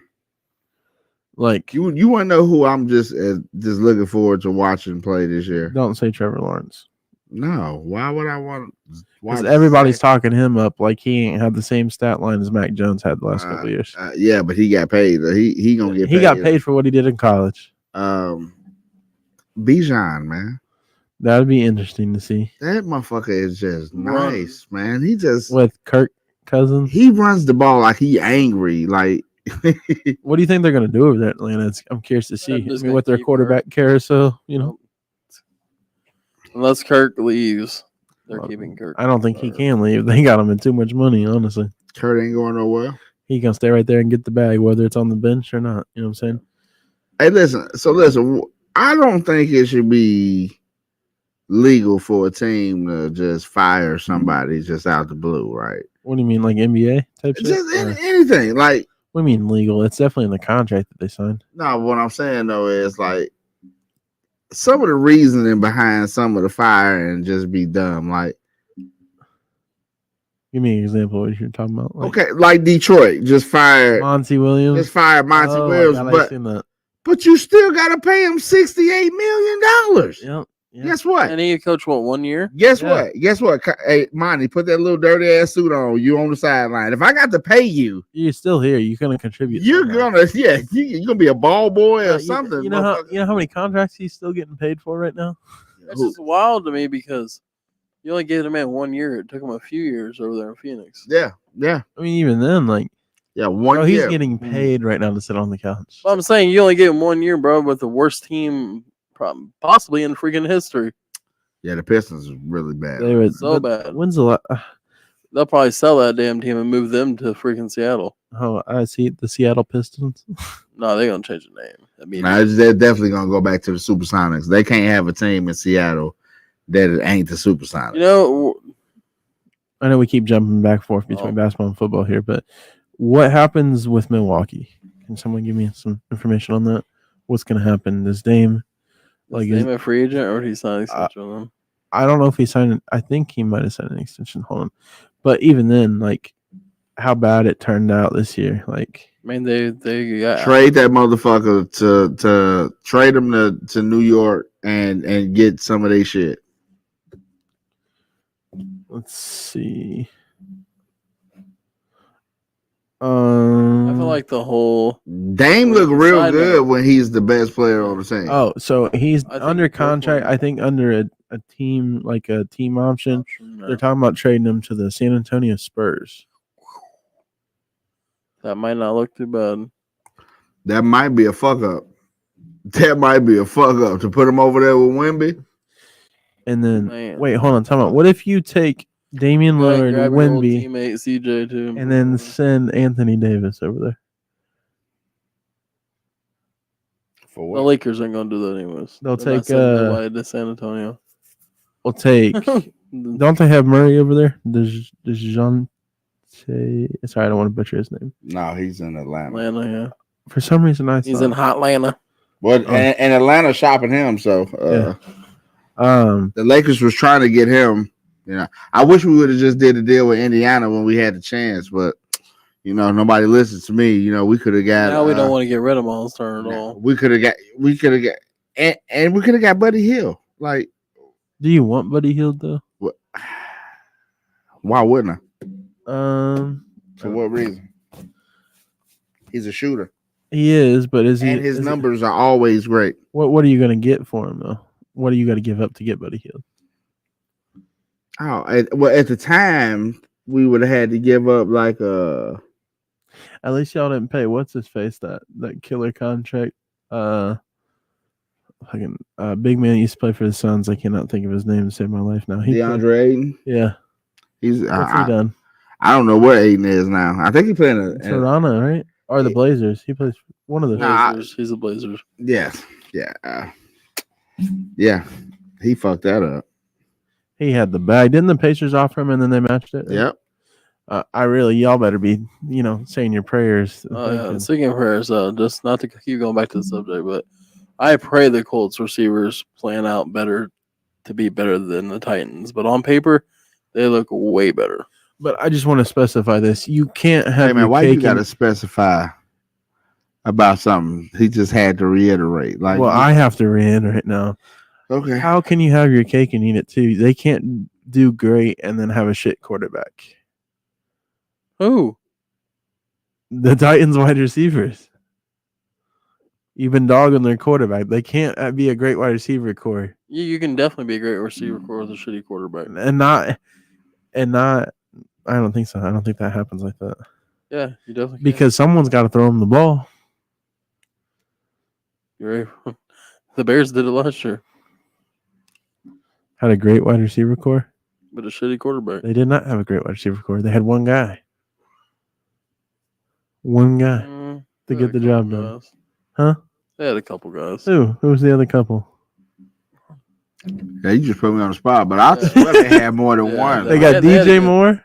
Like, you want to know who I'm just looking forward to watching play this year? don't say Trevor Lawrence. No. Why would I want? Because everybody's talking him up like he ain't had the same stat line as Mac Jones had the last couple of years. Yeah, but he got paid. He gonna get. He got paid for what he did in college. Bijan, man, That'd be interesting to see that motherfucker is just Run. nice, man. He just with Kirk Cousins. he runs the ball like he angry. Like What do you think they're going to do over there, Atlanta? I'm curious to see. I just mean, gonna with their keep quarterback carousel, you know, unless Kirk leaves, they're Well, keeping Kirk. I don't think he can leave. They got him in too much money, honestly. Kurt ain't going nowhere. He can stay right there and get the bag, whether it's on the bench or not. You know what I'm saying? Hey, listen. I don't think it should be legal for a team to just fire somebody just out the blue, right? What do you mean, like NBA type shit? Just Or- anything. Like, What do you mean legal? It's definitely in the contract that they signed. no, what I'm saying though is like some of the reasoning behind some of the firing just be dumb. Like, Give me an example of what you're talking about. Like okay, like Detroit just fired Monty Williams. just fired Monty Oh, my Williams, God, I but seen that. you still gotta pay him $68 million. Yep. Yeah. Guess what? And he coached what 1 year? Guess Yeah. what? Guess what? Hey, Monty, put that little dirty ass suit on. You on the sideline. If I got to pay you, You're still here. You're gonna contribute. you're somehow. you're gonna be a ball boy or You- something. You know how motherfucker. you know how many contracts he's still getting paid for right now? That's just wild to me because you only gave the man 1 year. It took him a few years over there in Phoenix. Yeah. I mean, even then, like, 1 bro, he's year. getting paid right now to sit on the couch. Well, I'm saying you only gave him 1 year, bro, with the worst team possibly in freaking history. Yeah, the Pistons is really bad. They were So but bad. When's the last? They'll probably sell that damn team and move them to freaking Seattle. Oh, I see the Seattle Pistons. No, they're gonna change the name. I mean, Nah, they're definitely gonna go back to the Supersonics. They can't have a team in Seattle that ain't the Supersonics. you know, I know we keep jumping back and forth between basketball and football here, but what happens with Milwaukee? Can someone give me some information on that? What's going to happen? Does Dame, like, like, is he a free agent or did he sign an extension with them? I don't know if he signed. I think he might have signed an extension. Hold on, but even then, like, how bad it turned out this year. Like, I mean, they got Trade that motherfucker to trade him to New York and get some of their shit. let's see. I feel like the whole Dame look real Side good note. when he's the best player on the team. Oh, so he's I think under contract. Brooklyn- I think under a team like a team option. no, They're talking about trading him to the San Antonio Spurs. that might not look too bad. That might be a fuck up. That might be a fuck up to put him over there with Wemby. And then Man. wait, hold on, time out. What if you take Damian Lillard, Grab your old Wemby, teammate CJ too, and then send Anthony Davis over there? For the Lakers ain't gonna do that anyways. They'll They're not take, sending nobody to San Antonio. We'll take. Don't they have Murray over there? Does Jean? Sorry, I don't want to butcher his name. No, he's in Atlanta. Atlanta, yeah. For some reason, I He's thought, in Hotlanta. But and Atlanta shopping him, so the Lakers was trying to get him. You know, I wish we would have just did a deal with Indiana when we had the chance, but you know, nobody listens to me. You know, we could have got. Now we don't want to get rid of Monster at all. We could have got, and we could have got Buddy Hill. Like, do you want Buddy Hield though? why wouldn't I? For For what reason? He's a shooter, he is, but is he? and his is he- numbers are always great. What are you going to get for him though? What do you got to give up to get Buddy Hield? Oh, at the time we would have had to give up like At least y'all didn't pay what's his face that killer contract. Fucking big man used to play for the Suns. I cannot think of his name to save my life now. DeAndre Ayton. Yeah, He's what's he done? I don't know where Ayton is now. I think he's playing Toronto, right? Or the Blazers? He plays one of the. Nah, Blazers. He's a Blazers. Yes, yeah, yeah. He fucked that up. He had the bag. Didn't the Pacers offer him and then they matched it? Yep. Y'all better be, saying your prayers. Yeah. Speaking of prayers, just not to keep going back to the subject, but I pray the Colts receivers plan out better to be better than the Titans. But on paper, they look way better. But I just want to specify this: you can't have. Hey man, your why cake you got to and- specify about something? He just had to reiterate. Like, Well, I have to reiterate now. okay. How can you have your cake and eat it too? They can't do great and then have a shit quarterback. Who? The Titans wide receivers. You've been dogging their quarterback. They can't be a great wide receiver core You can definitely be a great receiver core with a shitty quarterback. and not. I don't think so. I don't think that happens like that Yeah, you definitely can. because someone's got to throw him the ball. You're right. The Bears did it last year, Had a great wide receiver core. but a shitty quarterback. They did not have a great wide receiver core. They had one guy. One guy Mm, to they get had the a job couple done. guys. Huh? They had a couple guys. Who was the other couple? Yeah, you just put me on the spot, but I swear they had more than Yeah, one. They Yeah, got they had a DJ good- Moore.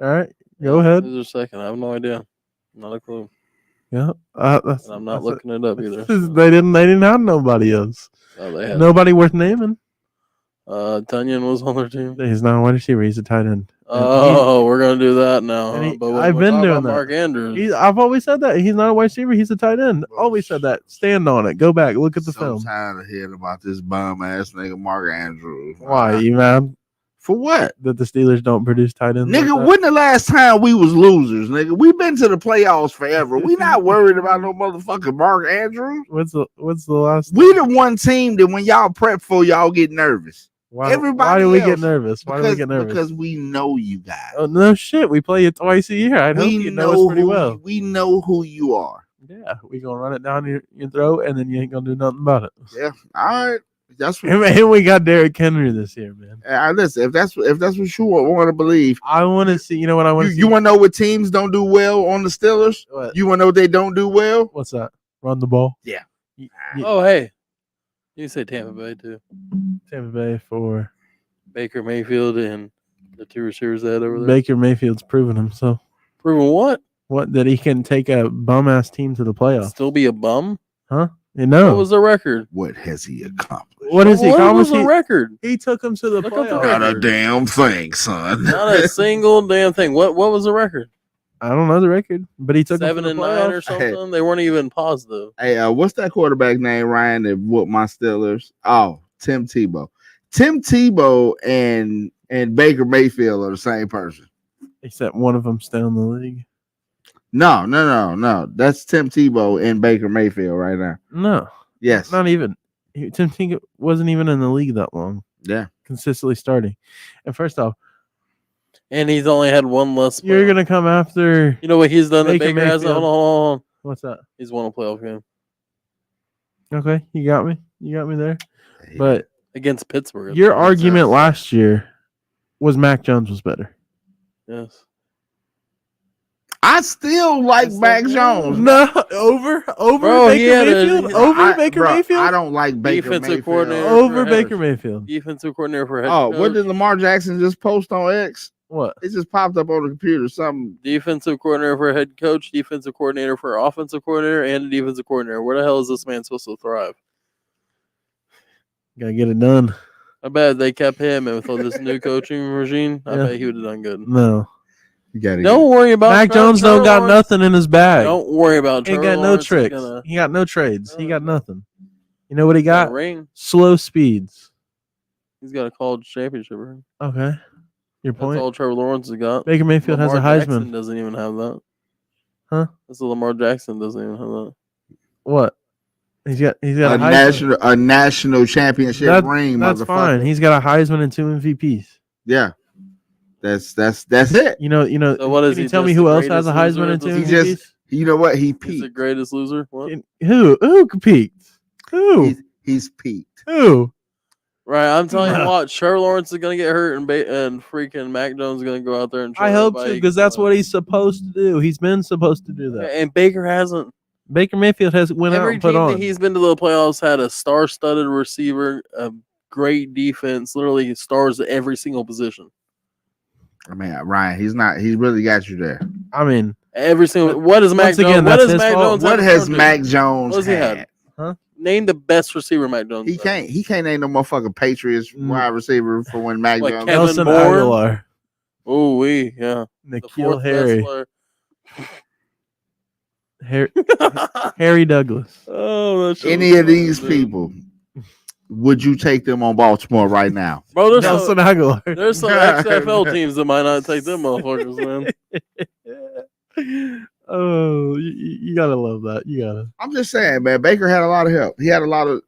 All right, go ahead. Who's their second? I have no idea. Not a clue. Yeah, And I'm not looking it up either. They didn't have nobody else. Oh, they had Nobody worth naming. Tunyon was on their team. He's not a wide receiver. He's a tight end. Oh, we're gonna do that now. And huh? he- But when I've we're been talking doing about that. Mark Andrews. I've always said that he's not a wide receiver. He's a tight end. Always said that. Stand on it. Go back. Look at the so film. tired of hearing about this bum ass nigga Mark Andrews. Why you mad For what? that the Steelers don't produce tight ends? Nigga, like that? when the last time we was losers, nigga? We been to the playoffs forever. We not worried about no motherfucking Mark Andrews. What's the last? We the one team that when y'all prep for, y'all get nervous. Why everybody do we get else, nervous? Why do we get nervous? Because we know you guys. Oh no shit! We play it twice a year. I hope We you know us pretty well. We know who you are. Yeah, we gonna run it down your throat, and then you ain't gonna do nothing about it. Yeah. All right. That's what. And we got Derrick Henry this year, man. Listen, if that's what you want to believe, I want to see. You know what I want to see? you want to know what teams don't do well on the Steelers? What? You want to know what they don't do well? What's that? Run the ball. Yeah. Oh, hey, you say Tampa Bay too. Tampa Bay for Baker Mayfield and the two receivers they had over there. Baker Mayfield's proven himself. Proven what? What that he can take a bum ass team to the playoffs? Still be a bum? You know What was the record? What has he accomplished? what is he? What was accomplished? the record? He took him to the Look up the playoffs. Not a damn thing, son. Not a single damn thing. What was the record? I don't know the record, but he took 7 and 9 or something. They weren't even positive. Hey, what's that quarterback name, Ryan, that whooped my Steelers? Oh, Tim Tebow. Tim Tebow and Baker Mayfield are the same person. Except one of them still in the league. No. That's Tim Tebow and Baker Mayfield right now. No. Yes. Not even. Tim Tebow wasn't even in the league that long. Yeah. Consistently starting. And first off, and he's only had one less. You're going to come after. You know what he's done that Baker Baker hasn't? Hold on. What's that? He's won a playoff game. Okay. You got me. You got me there. But against Pittsburgh. Your argument last year was Mac Jones was better. Yes. I still like Mac Jones. No, over Bro, Baker Mayfield. Baker Mayfield. I don't like Baker Defensive Mayfield. coordinator Over Baker Mayfield. Defensive coordinator for head coach. What did Lamar Jackson just post on X? What? It just popped up on the computer. Something. Defensive coordinator for head coach, defensive coordinator for offensive coordinator, and a defensive coordinator. Where the hell is this man supposed to thrive? Gotta get it done. I bet they kept him, and with all this new coaching regime, I bet he would have done good. No. Don't worry about Mac Jones. Don't got nothing in his bag. Don't worry about. He got no tricks. He got no trades. He got nothing. You know what he got? Ring. Slow speeds. He's got a college championship ring. Okay. Your point. That's all Trevor Lawrence has got. Baker Mayfield has a Heisman. Jackson doesn't even have that. Huh? That's Lamar Jackson doesn't even have that. What? He's got a national championship ring. That's fine. He's got a Heisman and 2 MVPs. Yeah. That's it. You know. So what is can he? You tell me who else has a Heisman and 2 MVPs? You know what? He He's peaked. the greatest loser. What? Who peaked? Who? He's peaked. Who? Right, I'm telling you what. Trevor Lawrence is gonna get hurt, and freaking Mac Jones is gonna go out there and try. I hope to, because that's what he's supposed to do. He's been supposed to do that. And Baker hasn't. Baker Mayfield has went out and put on. Every team that he's been to the playoffs had a star-studded receiver, a great defense, literally stars at every single position. I mean, Ryan, he's really got you there. I mean, every single. What is Mac Jones? What has Mac Jones What has he had? Huh? Name the best receiver Mac Jones. He can't name no motherfucking Patriots wide receiver for when Mac like Jones. Nelson Aguilar. Oh, yeah. Nikhil Harry. Harry Douglas. Oh, that's any of these people. Would you take them on Baltimore right now? Bro, there's Nelson Aguilar. There's some XFL teams that might not take them motherfuckers, man. Oh, you gotta love that. You gotta. I'm just saying, man. Baker had a lot of help. He had a lot of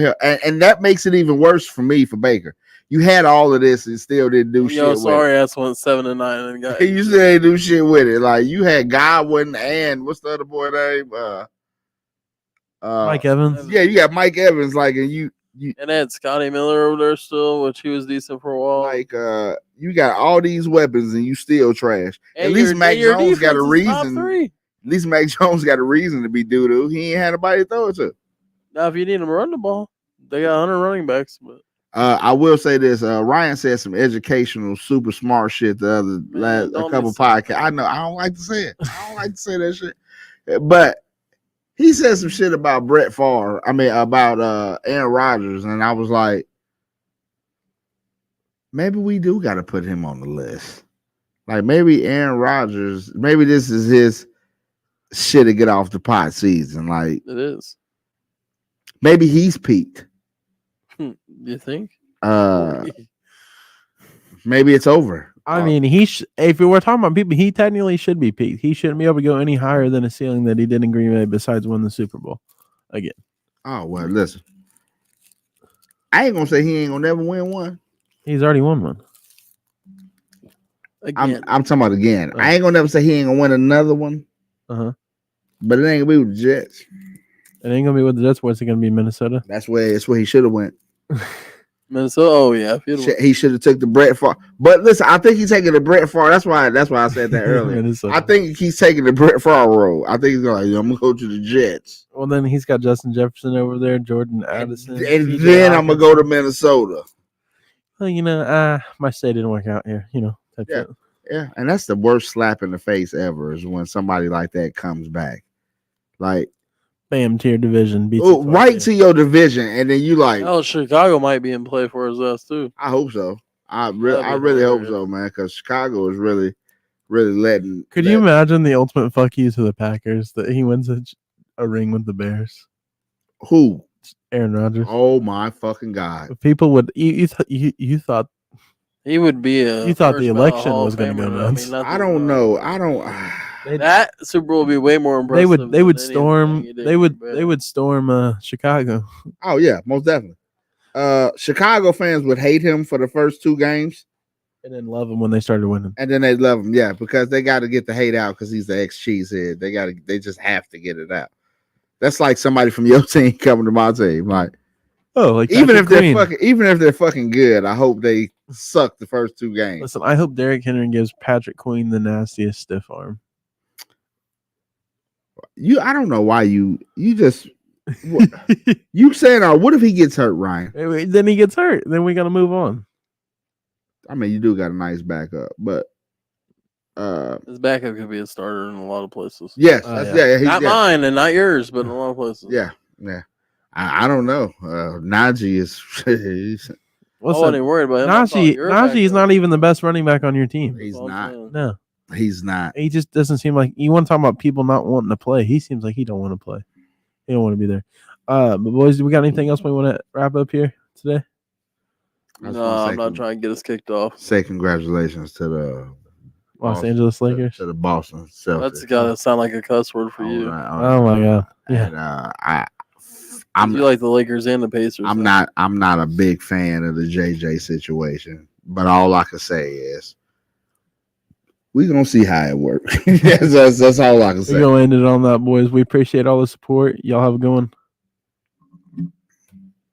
help, and that makes it even worse for me for Baker. You had all of this and still didn't do shit. Yo, sorry, ass went 7 and 9 and got. You still didn't do shit with it. Like you had Godwin and what's the other boy name? Mike Evans. Yeah, you got Mike Evans. Like, and you and they had Scotty Miller over there still, which he was decent for a while. Like, you got all these weapons and you still trash. And at least Mac Jones got a reason. At least Mac Jones got a reason to be doo-doo. He ain't had nobody to throw it to. Now, if you need him to run the ball, they got 100 running backs. But I will say this: Ryan said some educational, super smart shit the a couple podcasts. I know I don't like to say it. I don't like to say that shit, but. He said some shit about Brett Favre. I mean, about Aaron Rodgers, and I was like, maybe we do got to put him on the list. Like maybe Aaron Rodgers, maybe this is his shit to get off the pot season. Like it is. Maybe he's peaked. You think? Maybe it's over. I mean, if we were talking about people, he technically should be peaked. He shouldn't be able to go any higher than a ceiling that he did in Green Bay besides win the Super Bowl again. Oh, well, listen. I ain't going to say he ain't going to never win one. He's already won one. Again. I'm talking about again. I ain't going to never say he ain't going to win another one. Uh-huh. But it ain't going to be with the Jets. It ain't going to be with the Jets. What's it going to be, Minnesota? That's where he should have went. Minnesota, oh yeah, he should have took the Brett Favre. But listen, I think he's taking the Brett Favre. That's why I said that earlier. I think he's taking the Brett Favre role. I think he's going. I'm gonna go to the Jets. Well, then he's got Justin Jefferson over there, Jordan Addison, and then I'm gonna go to Minnesota. Well, my stay didn't work out here. Yeah, and that's the worst slap in the face ever is when somebody like that comes back, like. Bam to your division. Right to your division, and then you like. Oh, Chicago might be in play for his ass too. I hope so. I really hope so, man, because Chicago is really really letting. Could you imagine the ultimate fuck you to the Packers that he wins a ring with the Bears? Who? Aaron Rodgers. Oh my fucking God! People would you thought He would be a. You thought the first ballot election Hall was of gonna go Famer. nuts. I don't know. I don't. That Super Bowl would be way more impressive. they would than storm anything he did they for would Bears. they would storm Chicago. Oh yeah, most definitely. Chicago fans would hate him for the first 2 games, And then love him when they started winning. and then they love him. Yeah, because they got to get the hate out because he's the ex-cheesehead. They just have to get it out. That's like somebody from your team coming to my team. Like, Oh, like even Patrick Queen. if they're fucking good, I hope they suck the first 2 games. Listen, I hope Derrick Henry gives Patrick Queen the nastiest stiff arm. I don't know why you just you saying, what if he gets hurt, Ryan? Then he gets hurt. Then we got to move on. I mean, you do got a nice backup, but His backup could be a starter in a lot of places. yes, yeah. Not mine and not yours, but in a lot of places. Yeah. I don't know. Najee is I Listen, wasn't even worried about him. I thought your Najee is backup- not even the best running back on your team. he's That's all I'm not. saying. No, He's not. he just doesn't seem like you want to talk about people not wanting to play. He seems like he don't want to play. He don't want to be there. But boys, do we got anything else we want to wrap up here today? I was No, gonna say I'm not trying to get us kicked off. Say congratulations to the Los Angeles Lakers. to the Boston Celtics. That's gotta sound like a cuss word for you. Oh my god! Yeah, And, I'm you like the Lakers and the Pacers. I'm not a big fan of the JJ situation, but all I can say is we're gonna see how it works. that's all I can say. we're gonna end it on that, boys. We appreciate all the support. Y'all have a good one.